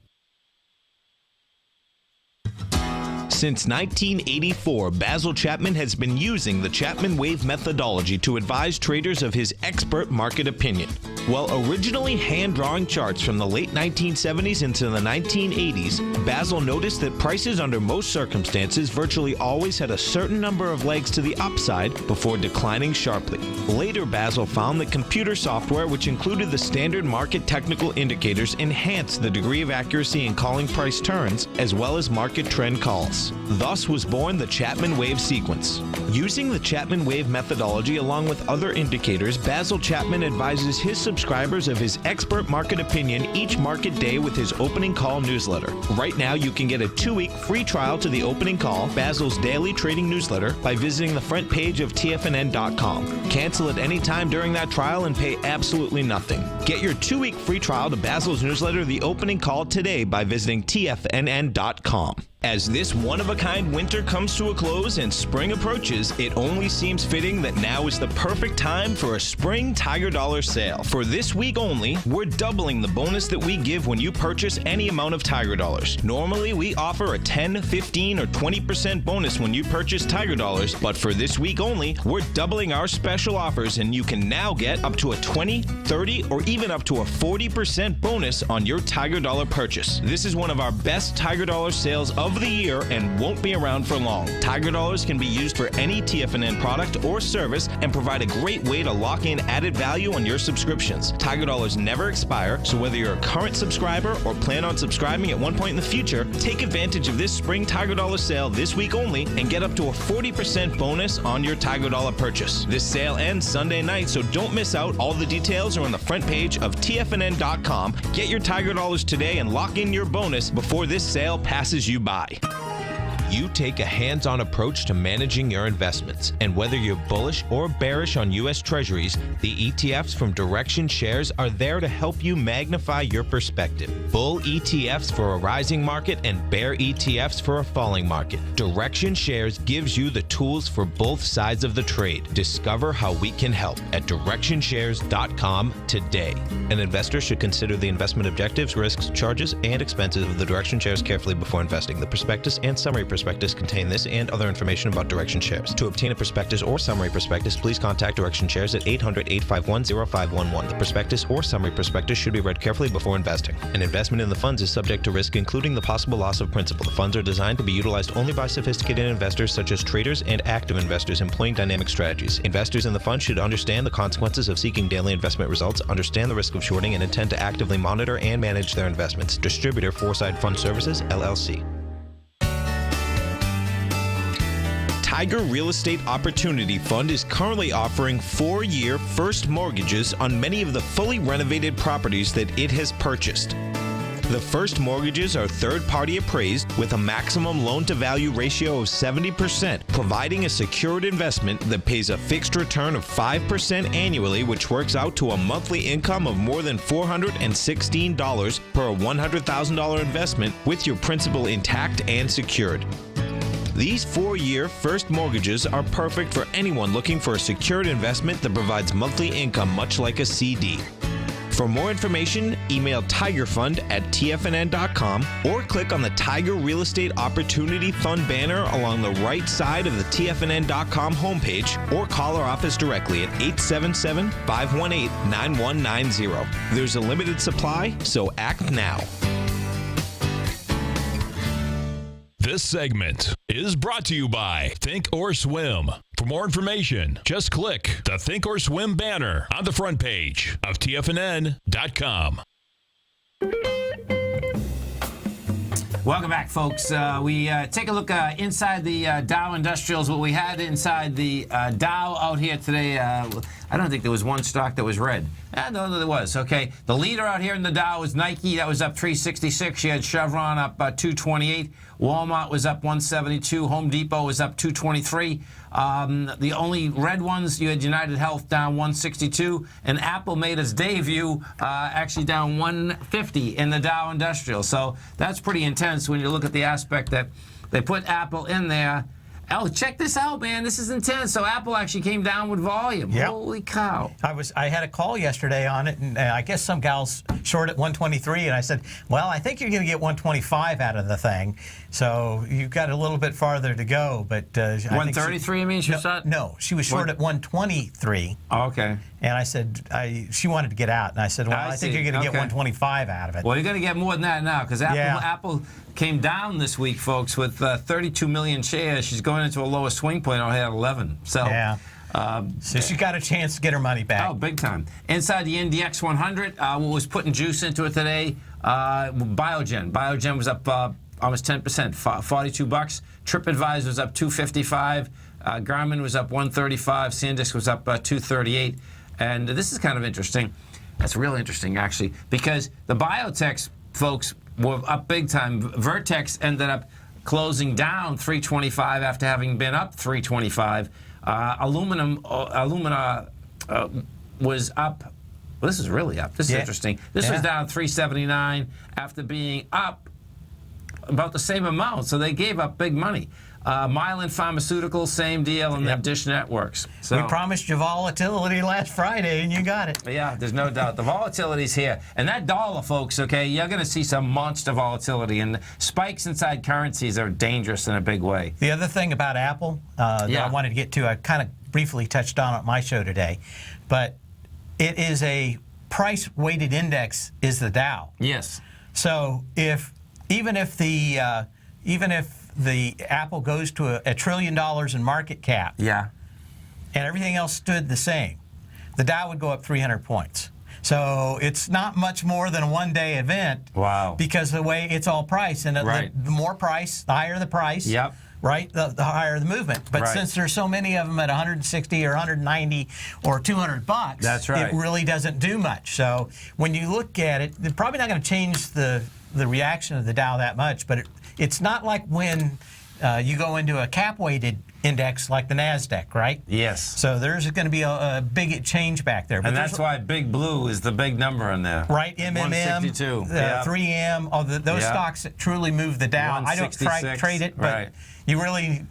Since 1984, Basil Chapman has been using the Chapman Wave methodology to advise traders of his expert market opinion. While originally hand-drawing charts from the late 1970s into the 1980s, Basil noticed that prices under most circumstances virtually always had a certain number of legs to the upside before declining sharply. Later, Basil found that computer software, which included the standard market technical indicators, enhanced the degree of accuracy in calling price turns as well as market trend calls. Thus was born the Chapman Wave sequence. Using the Chapman Wave methodology along with other indicators, Basil Chapman advises his subscribers of his expert market opinion each market day with his opening call newsletter. Right now, you can get a 2-week free trial to the opening call, Basil's daily trading newsletter, by visiting the front page of TFNN.com. Cancel at any time during that trial and pay absolutely nothing. Get your 2-week free trial to Basil's newsletter, The Opening Call, today by visiting TFNN.com. As this one-of-a-kind winter comes to a close and spring approaches, it only seems fitting that now is the perfect time for a spring Tiger Dollar sale. For this week only, we're doubling the bonus that we give when you purchase any amount of Tiger Dollars. Normally, we offer a 10, 15, or 20% bonus when you purchase Tiger Dollars, but for this week only, we're doubling our special offers, and you can now get up to a 20, 30, or even up to a 40% bonus on your Tiger Dollar purchase. This is one of our best Tiger Dollar sales of the year and won't be around for long. Tiger Dollars can be used for any TFNN product or service and provide a great way to lock in added value on your subscriptions. Tiger Dollars never expire, so whether you're a current subscriber or plan on subscribing at one point in the future, take advantage of this spring Tiger Dollar sale this week only and get up to a 40% bonus on your Tiger Dollar purchase. This sale ends Sunday night, so don't miss out. All the details are on the front page of TFNN.com. Get your Tiger Dollars today and lock in your bonus before this sale passes you by. You take a hands-on approach to managing your investments, and whether you're bullish or bearish on U.S. Treasuries, the ETFs from Direction Shares are there to help you magnify your perspective. Bull ETFs for a rising market and bear ETFs for a falling market. Direction Shares gives you the tools for both sides of the trade. Discover how we can help at DirectionShares.com today. An investor should consider the investment objectives, risks, charges, and expenses of the Direction Shares carefully before investing. The prospectus and summary prospectus contain this and other information about Direction Shares. To obtain a prospectus or summary prospectus, please contact Direction Shares at 800-851-0511. The prospectus or summary prospectus should be read carefully before investing. An investment in the funds is subject to risk, including the possible loss of principal. The funds are designed to be utilized only by sophisticated investors such as traders and active investors employing dynamic strategies. Investors in the fund should understand the consequences of seeking daily investment results, understand the risk of shorting, and intend to actively monitor and manage their investments. Distributor, Foreside Fund Services, LLC. Tiger Real Estate Opportunity Fund is currently offering 4-year first mortgages on many of the fully renovated properties that it has purchased. The first mortgages are third-party appraised with a maximum loan-to-value ratio of 70%, providing a secured investment that pays a fixed return of 5% annually, which works out to a monthly income of more than $416 per $100,000 investment with your principal intact and secured. These 4-year first mortgages are perfect for anyone looking for a secured investment that provides monthly income much like a CD. For more information, email tigerfund@tfnn.com or click on the Tiger Real Estate Opportunity Fund banner along the right side of the tfnn.com homepage, or call our office directly at 877-518-9190. There's a limited supply, so act now. This segment is brought to you by Think or Swim. For more information, just click the Think or Swim banner on the front page of TFNN.com. Welcome back, folks. We take a look inside the Dow Industrials, what we had inside the Dow out here today. I don't think there was one stock that was red. No, there was. Okay. The leader out here in the Dow was Nike. That was up 366. You had Chevron up 228. Walmart was up 172. Home Depot was up 223. The only red ones, you had United Health down 162, and Apple made its debut actually down 150 in the Dow Industrial. So that's pretty intense when you look at the aspect that they put Apple in there Oh, check this out, man. This is intense. So Apple actually came down with volume. Yep. Holy cow. I had a call yesterday on it, and I guess some gal's short at 123, and I said, well, I think you're going to get 125 out of the thing. So you've got a little bit farther to go. But 133, I mean, she shot? No, she was short at 123. Oh, okay. And I said, she wanted to get out. And I said, well, I think you're going to get 125 out of it. Well, you're going to get more than that now, because Apple came down this week, folks, with 32 million shares. She's going into a lower swing point. I had 11. So, so she got a chance to get her money back. Oh, big time. Inside the NDX 100, what was putting juice into it today? Biogen. Biogen was up almost 10%, $42. TripAdvisor was up $255. Garmin was up $135. SanDisk was up $238. And this is kind of interesting. That's real interesting, actually, because the biotechs, folks, were up big time. Vertex ended up closing down 325 after having been up 325. Alumina was up. Well, this is really up. This is interesting. This was down 379 after being up about the same amount. So they gave up big money. Mylan Pharmaceuticals, same deal, and then Dish Networks. So, we promised you volatility last Friday, and you got it. Yeah, there's no doubt. The volatility's here. And that dollar, folks, okay, you're going to see some monster volatility. And spikes inside currencies are dangerous in a big way. The other thing about Apple that I wanted to get to, I kind of briefly touched on at my show today, but it is a price-weighted index is the Dow. Yes. So even if the Apple goes to $1 trillion in market cap, and everything else stood the same, the Dow would go up 300 points. So it's not much more than a one-day event. Wow. Because the way it's all priced, and the more price, the higher the price. Yep. Right, the higher the movement. But since there's so many of them at 160 or 190 or $200, that's right. It really doesn't do much. So when you look at it, they're probably not going to change the reaction of the Dow that much. But it's not like when you go into a cap-weighted index like the NASDAQ, right? Yes. So there's going to be a big change back there. But and that's why Big Blue is the big number in there. Right, MMM, 3M, those stocks that truly move the Dow. I don't trade it, but you really,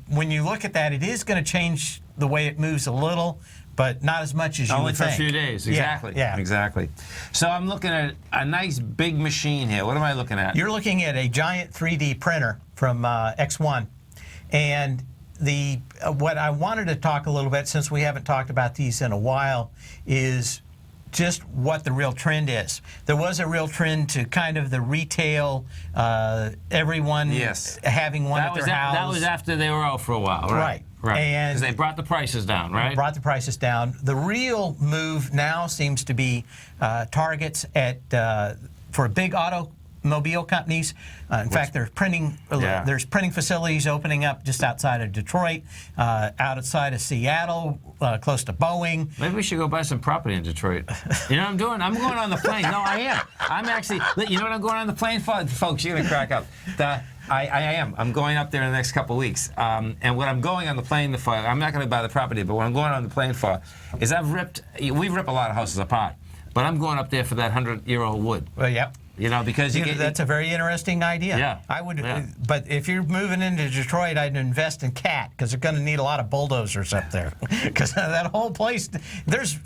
when you look at that, it is going to change the way it moves a little, but not as much as you would think. Only for a few days, exactly. Yeah. Exactly. So I'm looking at a nice big machine here. What am I looking at? You're looking at a giant 3D printer from X1. And what I wanted to talk a little bit, since we haven't talked about these in a while, is just what the real trend is. There was a real trend to kind of the retail, everyone having one at their house. That was after they were out for a while, right? Right. And because they brought the prices down, right? Brought the prices down. The real move now seems to be targets for big automobile companies. In fact, there's printing facilities opening up just outside of Detroit, outside of Seattle, close to Boeing. Maybe we should go buy some property in Detroit. You know what I'm doing? I'm going on the plane. No, I am. I'm actually, you know what I'm going on the plane for? Folks, you're going to crack up. I am. I'm going up there in the next couple of weeks. And what I'm going on the plane for, I'm not going to buy the property, but what I'm going on the plane for is we rip a lot of houses apart, but I'm going up there for that 100-year-old wood. Well, yep. Because that's a very interesting idea. Yeah. I would, but if you're moving into Detroit, I'd invest in CAT because they're going to need a lot of bulldozers up there. Because that whole place,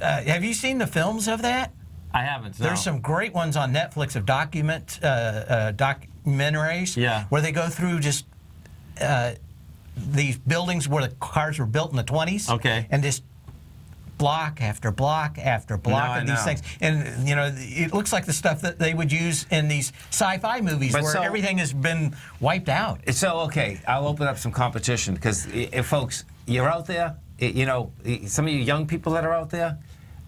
have you seen the films of that? I haven't. No. There's some great ones on Netflix of documentaries where they go through just these buildings where the cars were built in the 20s. Okay. And just block after block after block of these things. And, it looks like the stuff that they would use in these sci-fi movies where everything has been wiped out. So, okay, I'll open up some competition because, folks, you're out there, some of you young people that are out there,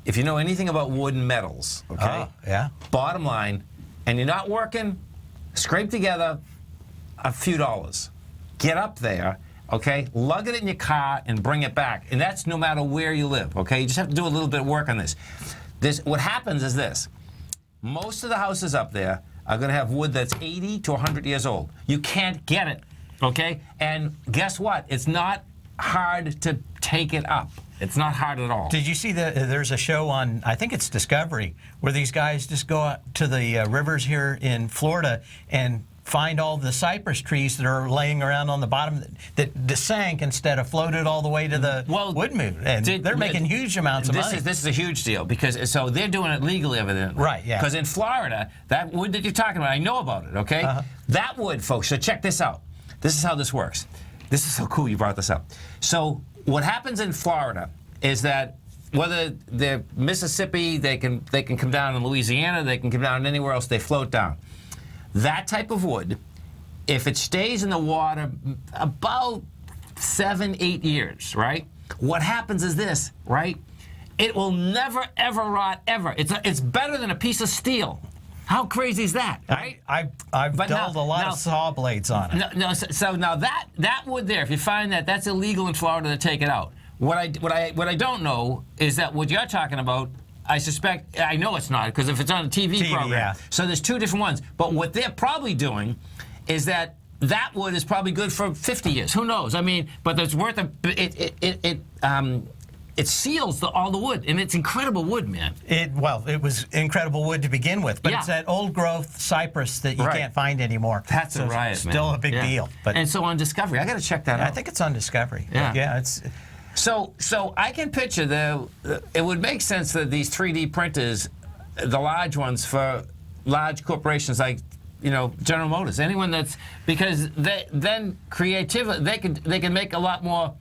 if you know anything about wood and metals, okay? Bottom line, and you're not working, scrape together a few dollars. Get up there. Okay, lug it in your car and bring it back, and that's no matter where you live. Okay, you just have to do a little bit of work on this. What happens is this: most of the houses up there are going to have wood that's 80 to 100 years old. You can't get it. Okay, and guess what? It's not hard to take it up. It's not hard at all. Did you see there's a show on, I think it's Discovery, where these guys just go out to the rivers here in Florida and find all the cypress trees that are laying around on the bottom that sank instead of floated all the way to the wood moon. And they're making huge amounts of money. This is a huge deal because so they're doing it legally, evidently. Right, yeah. Because in Florida, that wood that you're talking about, I know about it, okay? That wood, folks, so check this out. This is how this works. This is so cool you brought this up. So what happens in Florida is that whether they're Mississippi, they can come down in Louisiana, they can come down anywhere else, they float down. That type of wood, if it stays in the water about 7-8 years, right? What happens is this, right? It will never, ever rot, ever. It's better than a piece of steel. How crazy is that, right? I've dulled a lot of saw blades on it. So now that wood there, if you find that, that's illegal in Florida to take it out. What I don't know is that what you're talking about, I suspect, I know it's not, because if it's on a TV program. Yeah. So there's two different ones. But what they're probably doing is that wood is probably good for 50 years. Who knows? I mean, but it's worth it seals all the wood, and it's incredible wood, man. It was incredible wood to begin with, but it's that old growth cypress that you can't find anymore. That's a riot, man. Still a big deal. But and so on Discovery, I got to check that out. I think it's on Discovery. Yeah, it's. So I can picture it would make sense that these 3D printers, the large ones for large corporations like, General Motors, anyone because then creativity, they can make a lot more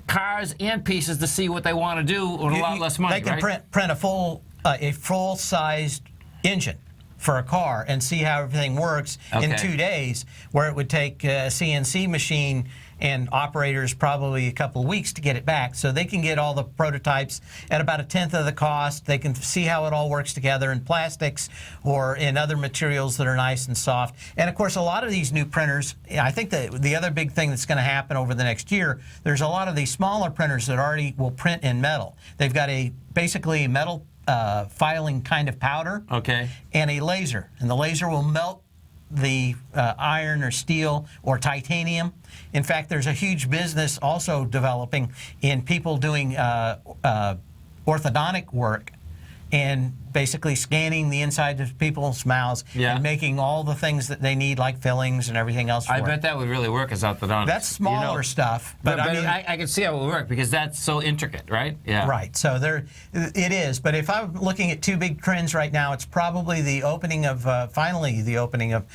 cars and pieces to see what they want to do with a lot less money. They can print a full-sized engine for a car and see how everything works in 2 days, where it would take a CNC machine and operators probably a couple of weeks to get it back. So they can get all the prototypes at about 1/10 of the cost. They can see how it all works together in plastics or in other materials that are nice and soft. And of course, a lot of these new printers, I think that the other big thing that's going to happen over the next year, there's a lot of these smaller printers that already will print in metal. They've got basically a metal filing kind of powder and a laser. And the laser will melt the iron or steel or titanium. In fact, there's a huge business also developing in people doing orthodontic work and basically scanning the inside of people's mouths and making all the things that they need, like fillings and everything else. I bet that would really work as orthodontist. That's smaller stuff, but I mean, I can see how it would work because that's so intricate, right? Yeah. Right. So it is. But if I'm looking at two big trends right now, it's probably the opening of finally the opening of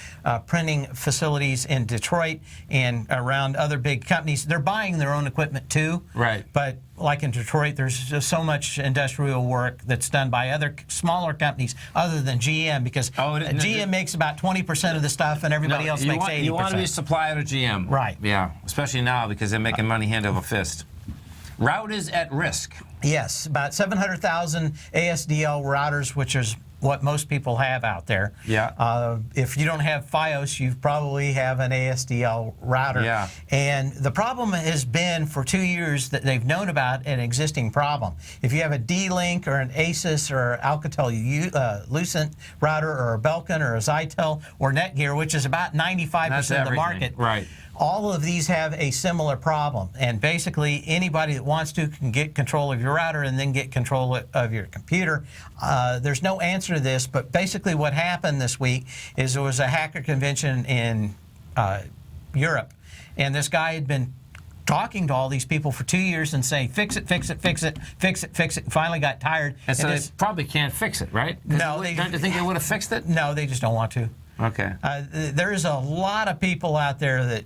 printing facilities in Detroit and around other big companies. They're buying their own equipment too. Right. But like in Detroit, there's just so much industrial work that's done by other smaller companies other than GM, because GM makes about 20% of the stuff and everybody else makes 80%. You want to be a supplier to GM. Right. Yeah, especially now because they're making money hand over fist. Routers at risk. Yes, about 700,000 ASDL routers, which is what most people have out there. Yeah. If you don't have FiOS, you probably have an ASDL router. Yeah. And the problem has been for 2 years that they've known about an existing problem. If you have a D-Link or an Asus or Alcatel-Lucent router or a Belkin or a Zytel or Netgear, which is about 95% of the market. Right. All of these have a similar problem, and basically anybody that wants to can get control of your router and then get control of your computer. There's no answer to this, but basically what happened this week is there was a hacker convention in Europe, and this guy had been talking to all these people for 2 years and saying, fix it, fix it, fix it, fix it, fix it. Finally got tired. And so they probably can't fix it, right? No. Don't you think they would have fixed it? No, they just don't want to. Okay. There's a lot of people out there that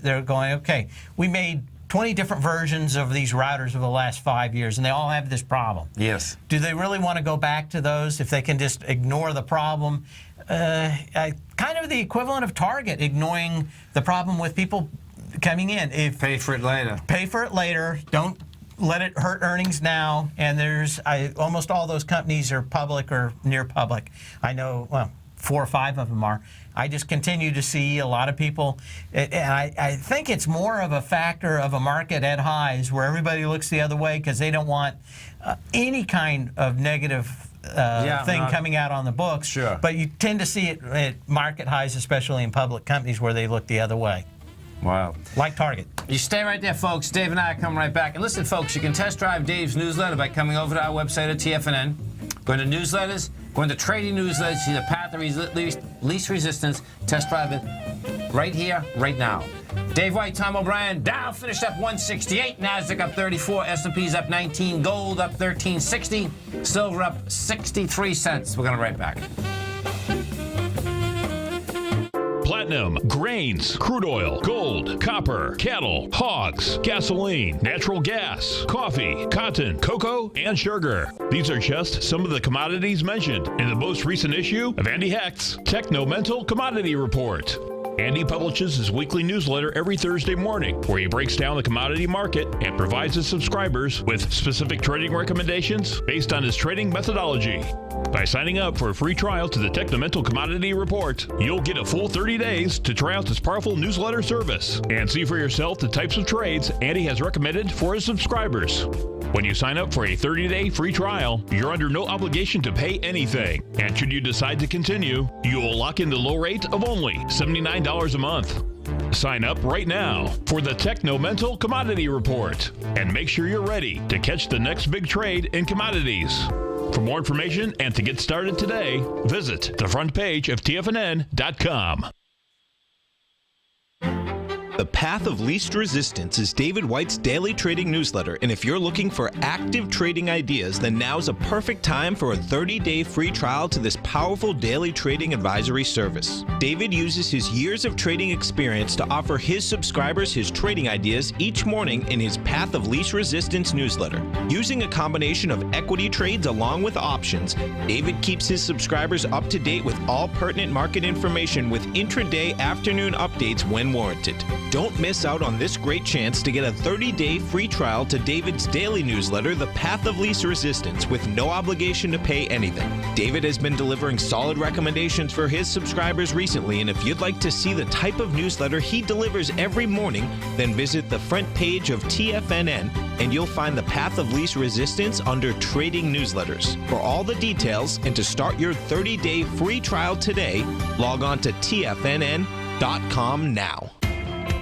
they're going, okay, we made 20 different versions of these routers over the last 5 years, and they all have this problem. Yes. Do they really want to go back to those if they can just ignore the problem? Kind of the equivalent of Target ignoring the problem with people coming in. Pay for it later. Pay for it later. Don't let it hurt earnings now. And almost all those companies are public or near public. I know, 4 or 5 of them are. I just continue to see a lot of people, and I think it's more of a factor of a market at highs where everybody looks the other way because they don't want any kind of negative thing coming out on the books. Sure. But you tend to see it at market highs, especially in public companies where they look the other way. Wow. Like Target. You stay right there, folks. Dave and I are coming right back. And listen, folks, you can test drive Dave's newsletter by coming over to our website at TFNN. Go into newsletters, go into trading newsletters, see the path of least resistance, test drive it right here, right now. Dave White, Tom O'Brien, Dow finished up 168, NASDAQ up 34, S&P's up 19, gold up 1360, silver up 63 cents. We're going to be right back. Platinum, grains, crude oil, gold, copper, cattle, hogs, gasoline, natural gas, coffee, cotton, cocoa, and sugar. These are just some of the commodities mentioned in the most recent issue of Andy Hecht's Techno-Mental Commodity Report. Andy publishes his weekly newsletter every Thursday morning, where he breaks down the commodity market and provides his subscribers with specific trading recommendations based on his trading methodology. By signing up for a free trial to the Techno-Mental Commodity Report, you'll get a full 30 days to try out this powerful newsletter service and see for yourself the types of trades Andy has recommended for his subscribers. When you sign up for a 30-day free trial, you're under no obligation to pay anything. And should you decide to continue, you will lock in the low rate of only $79 a month. Sign up right now for the Techno-Mental Commodity Report and make sure you're ready to catch the next big trade in commodities. For more information and to get started today, visit the front page of TFNN.com. The Path of Least Resistance is David White's daily trading newsletter, and if you're looking for active trading ideas, then now's a perfect time for a 30-day free trial to this powerful daily trading advisory service. David uses his years of trading experience to offer his subscribers his trading ideas each morning in his Path of Least Resistance newsletter. Using a combination of equity trades along with options, David keeps his subscribers up to date with all pertinent market information with intraday afternoon updates when warranted. Don't miss out on this great chance to get a 30-day free trial to David's daily newsletter, The Path of Least Resistance, with no obligation to pay anything. David has been delivering solid recommendations for his subscribers recently, and if you'd like to see the type of newsletter he delivers every morning, then visit the front page of TFNN, and you'll find The Path of Least Resistance under Trading Newsletters. For all the details and to start your 30-day free trial today, log on to TFNN.com now.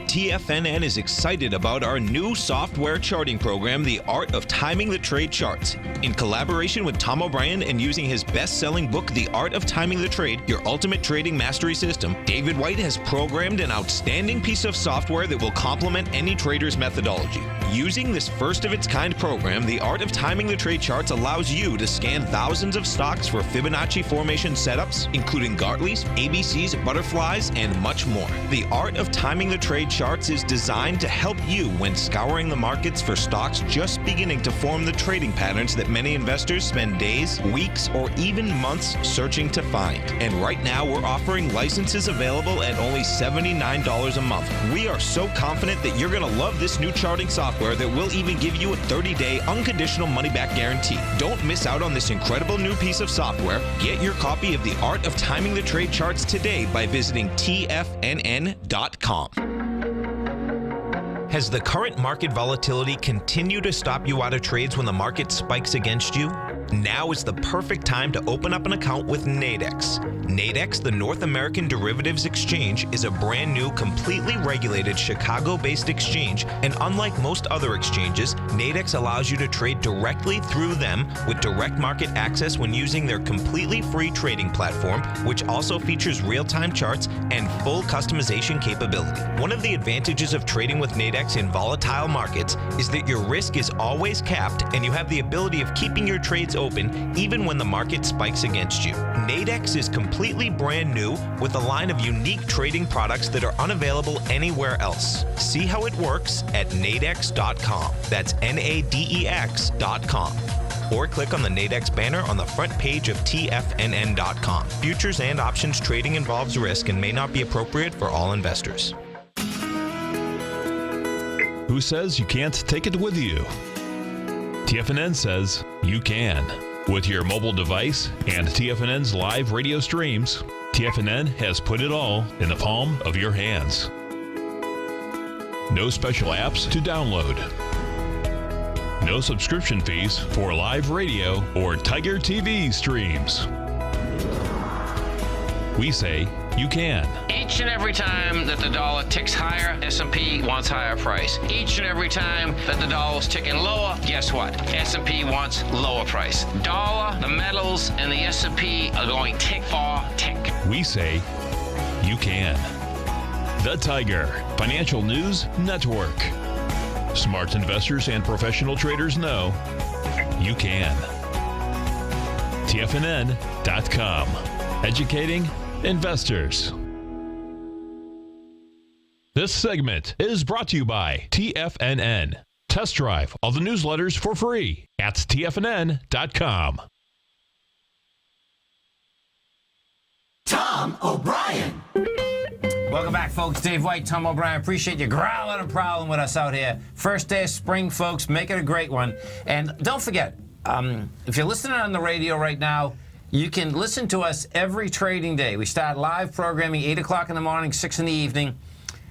TFNN is excited about our new software charting program, The Art of Timing the Trade Charts. In collaboration with Tom O'Brien and using his best-selling book, The Art of Timing the Trade, Your Ultimate Trading Mastery System, David White has programmed an outstanding piece of software that will complement any trader's methodology. Using this first-of-its-kind program, The Art of Timing the Trade Charts allows you to scan thousands of stocks for Fibonacci formation setups, including Gartley's, ABC's, butterflies, and much more. The Art of Timing the Trade Charts is designed to help you when scouring the markets for stocks just beginning to form the trading patterns that many investors spend days, weeks, or even months searching to find. And right now, we're offering licenses available at only $79 a month. We are so confident that you're going to love this new charting software that will even give you a 30-day unconditional money-back guarantee. Don't miss out on this incredible new piece of software. Get your copy of The Art of Timing the Trade Charts today by visiting TFNN.com. Has the current market volatility continued to stop you out of trades when the market spikes against you? Now is the perfect time to open up an account with Nadex. Nadex, the North American Derivatives Exchange, is a brand new, completely regulated Chicago-based exchange, and unlike most other exchanges, Nadex allows you to trade directly through them with direct market access when using their completely free trading platform, which also features real-time charts and full customization capability. One of the advantages of trading with Nadex in volatile markets is that your risk is always capped and you have the ability of keeping your trades open even when the market spikes against you. Nadex is completely brand new with a line of unique trading products that are unavailable anywhere else. See how it works at nadex.com. That's NADEX.com. Or click on the Nadex banner on the front page of TFNN.com. Futures and options trading involves risk and may not be appropriate for all investors. Who says you can't take it with you? TFNN says you can. With your mobile device and TFNN's live radio streams, TFNN has put it all in the palm of your hands. No special apps to download. No subscription fees for live radio or Tiger TV streams. We say You can. Each and every time that the dollar ticks higher, S&P wants higher price. Each and every time that the dollar is ticking lower, guess what? S&P wants lower price. Dollar, the metals, and the S&P are going tick for tick. We say you can. The Tiger Financial News Network. Smart investors and professional traders know you can. TFNN.com. Educating investors. This segment is brought to you by TFNN. Test drive all the newsletters for free at TFNN.com. Tom O'Brien. Welcome back, folks. Dave White, Tom O'Brien. Appreciate you growling a problem with us out here. First day of spring, folks. Make it a great one. And don't forget, if you're listening on the radio right now, you can listen to us every trading day. We start live programming 8 o'clock in the morning, 6 in the evening.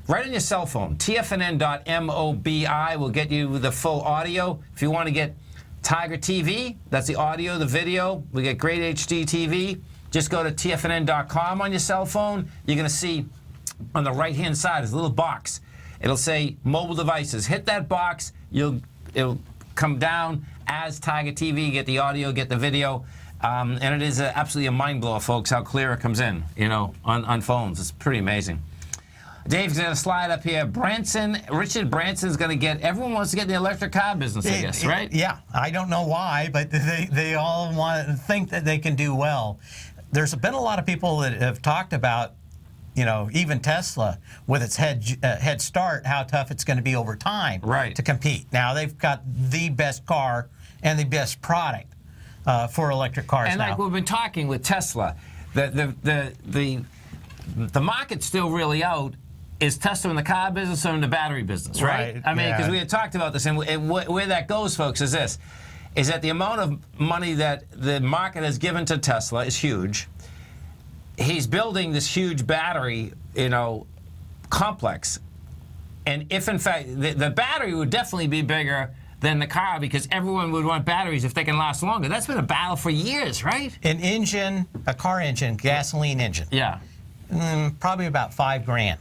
Right on your cell phone. TFNN.mobi will get you the full audio. If you want to get Tiger TV, that's the audio, the video. We get great HD TV. Just go to TFNN.com on your cell phone. You're going to see on the right-hand side, there's a little box. It'll say mobile devices. Hit that box. It'll come down as Tiger TV. Get the audio, get the video. And it is absolutely a mind blower, folks, how clear it comes in, on phones. It's pretty amazing. Dave's going to slide up here. Richard Branson's going to get, everyone wants to get in the electric car business, I guess, right? Yeah, I don't know why, but they all want to think that they can do well. There's been a lot of people that have talked about, even Tesla, with its head start, how tough it's going to be over time to compete. Now, they've got the best car and the best product for electric cars and now. Like we've been talking with Tesla, the market's still really out. Is Tesla in the car business or in the battery business, right? I mean, because we had talked about this, and where that goes, folks, is this, is that the amount of money that the market has given to Tesla is huge. He's building this huge battery, complex. And if, in fact, the battery would definitely be bigger than the car because everyone would want batteries if they can last longer. That's been a battle for years, right? A car engine, gasoline engine. Yeah. Probably about $5,000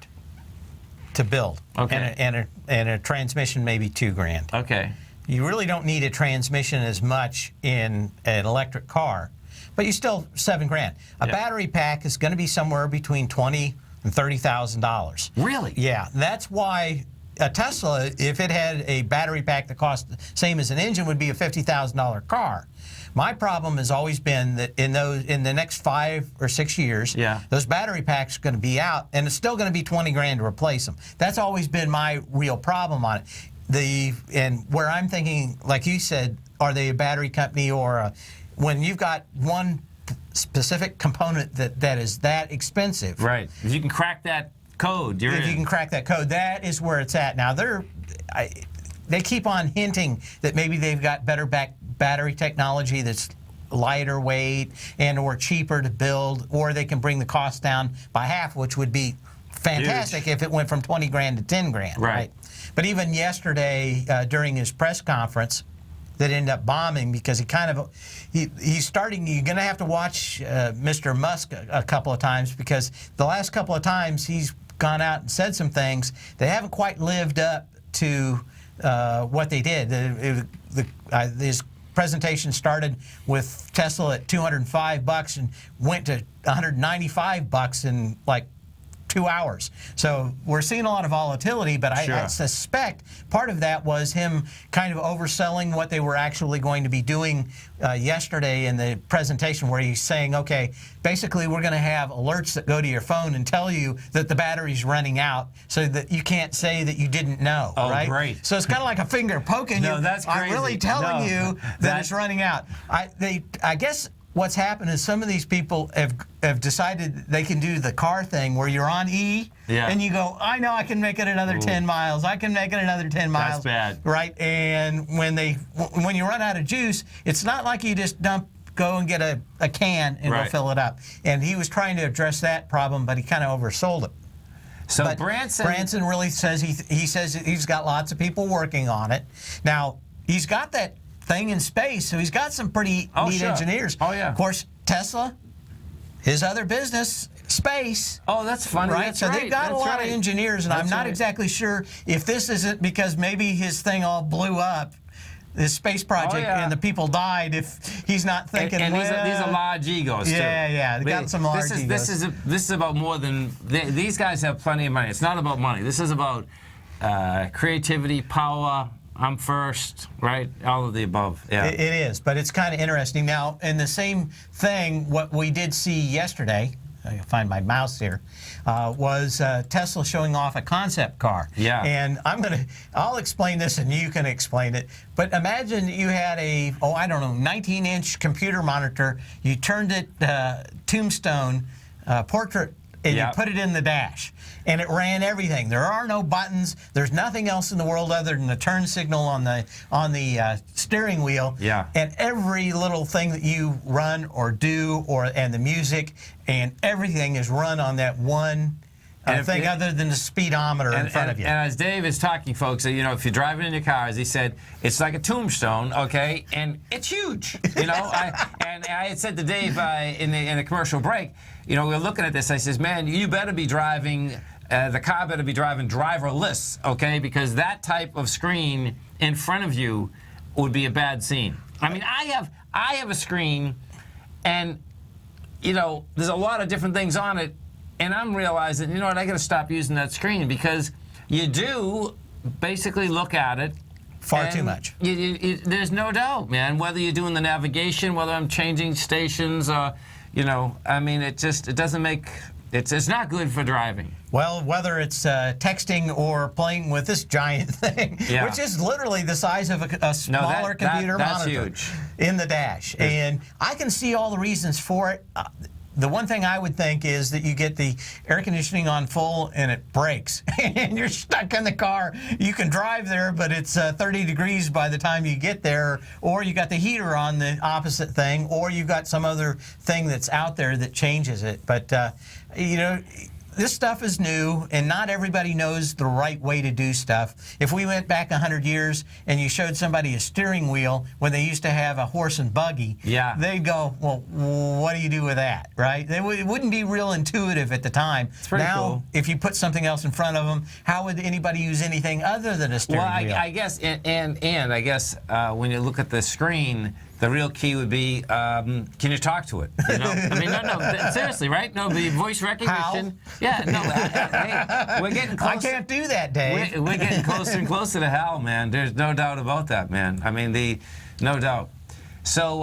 to build. Okay. And a transmission maybe $2,000. Okay. You really don't need a transmission as much in an electric car, but you still $7,000. A battery pack is going to be somewhere between $20,000 and $30,000. Really? Yeah. That's why a Tesla, if it had a battery pack that cost the same as an engine, would be a $50,000 car. My problem has always been that in the next 5 or 6 years, those battery packs are going to be out, and it's still going to be $20,000 to replace them. That's always been my real problem on it. And where I'm thinking, like you said, are they a battery company or when you've got one specific component that is that expensive? Right. If you can crack that code, you can crack that code, that is where it's at. Now they keep on hinting that maybe they've got better battery technology that's lighter weight and or cheaper to build, or they can bring the cost down by half, which would be fantastic if it went from $20,000 to $10,000. Right. But even yesterday during his press conference, that ended up bombing because he's starting. You're going to have to watch Mr. Musk a couple of times because the last couple of times he's gone out and said some things they haven't quite lived up to what they did. His presentation started with Tesla at $205 and went to $195 in like 2 hours. So we're seeing a lot of volatility, but I suspect part of that was him kind of overselling what they were actually going to be doing yesterday in the presentation, where he's saying, okay, basically we're going to have alerts that go to your phone and tell you that the battery's running out so that you can't say that you didn't know, right? Great. So it's kind of like a finger poking you. That's crazy. I'm really telling you that it's running out. I guess what's happened is some of these people have decided they can do the car thing where you're on E and you go, I know I can make it another 10 miles. I can make it another 10 miles. That's bad. Right? And when you run out of juice, it's not like you just go and get a can and go fill it up. And he was trying to address that problem, but he kind of oversold it. So but Branson really says he says he's got lots of people working on it. Now, he's got that thing in space, so he's got some pretty neat engineers. Oh, yeah. Of course, Tesla, his other business, space. Oh, that's funny. Right? That's so right. they've got a That's lot right. of engineers, and That's I'm not right. exactly sure if this isn't because maybe his thing all blew up, this space project, yeah. and the people died. If he's not thinking, and these are large egos too. Yeah, they got some large egos. This is about more than these guys have plenty of money. It's not about money. This is about creativity, power. I'm first, right? All of the above. Yeah, It is, but it's kind of interesting. Now, in the same thing, what we did see yesterday, I can find my mouse here, was Tesla showing off a concept car. Yeah. And I'll explain this and you can explain it. But imagine you had a, 19-inch computer monitor. You turned it tombstone portrait, and you put it in the dash. And it ran everything. There are no buttons. There's nothing else in the world other than the turn signal on the steering wheel. Yeah. And every little thing that you run or do, and the music and everything is run on that one thing other than the speedometer in front of you. And as Dave is talking, folks, if you're driving in your car, as he said, it's like a tombstone, okay? And it's huge, I had said to Dave in the commercial break, we were looking at this. I says, man, you better be driving. The car better be driving driverless, okay? Because that type of screen in front of you would be a bad scene. I mean, I have a screen, and there's a lot of different things on it, and I'm realizing, I got to stop using that screen because you do basically look at it far too much. There's no doubt, man. Whether you're doing the navigation, whether I'm changing stations, I mean, it doesn't make. It's not good for driving. Well, whether it's texting or playing with this giant thing, which is literally the size of a smaller computer that's monitor huge. in the dash. And I can see all the reasons for it. The one thing I would think is that you get the air conditioning on full and it breaks and you're stuck in the car. You can drive there, but it's 30 degrees by the time you get there, or you got the heater on the opposite thing, or you got some other thing that's out there that changes it. But, this stuff is new, and not everybody knows the right way to do stuff. If we went back 100 years and you showed somebody a steering wheel when they used to have a horse and buggy, they'd go, well, what do you do with that, right? It wouldn't be real intuitive at the time. Now, cool. If you put something else in front of them, how would anybody use anything other than a steering wheel? I guess, and I guess when you look at the screen, the real key would be, can you talk to it? I mean, no, seriously, right? No, the voice recognition. How? Yeah, no, hey, we're getting closer. I can't do that, Dave. We're getting closer and closer to hell, man. There's no doubt about that, man. I mean, no doubt. So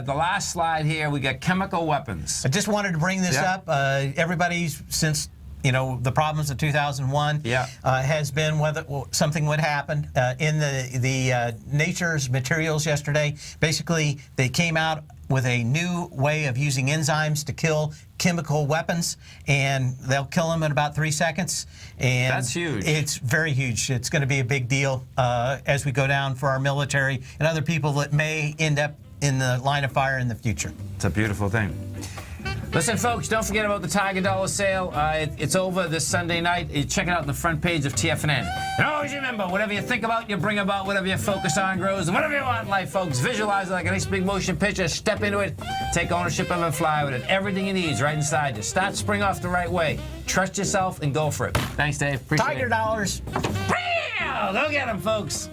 the last slide here, we got chemical weapons. I just wanted to bring this up. Everybody's, since the problems of 2001 has been whether something would happen in the Nature's materials yesterday. Basically, they came out with a new way of using enzymes to kill chemical weapons, and they'll kill them in about 3 seconds. And that's huge. It's very huge. It's going to be a big deal as we go down for our military and other people that may end up in the line of fire in the future. It's a beautiful thing. Listen, folks, don't forget about the Tiger Dollar sale. It's over this Sunday night. You check it out on the front page of TFNN. And always remember, whatever you think about, you bring about. Whatever you focus on grows. And whatever you want in life, folks, visualize it like a nice big motion picture. Step into it. Take ownership of it and fly with it. Everything you need is right inside you. Start spring off the right way. Trust yourself and go for it. Thanks, Dave. Appreciate it. Tiger Dollars. Go get them, folks.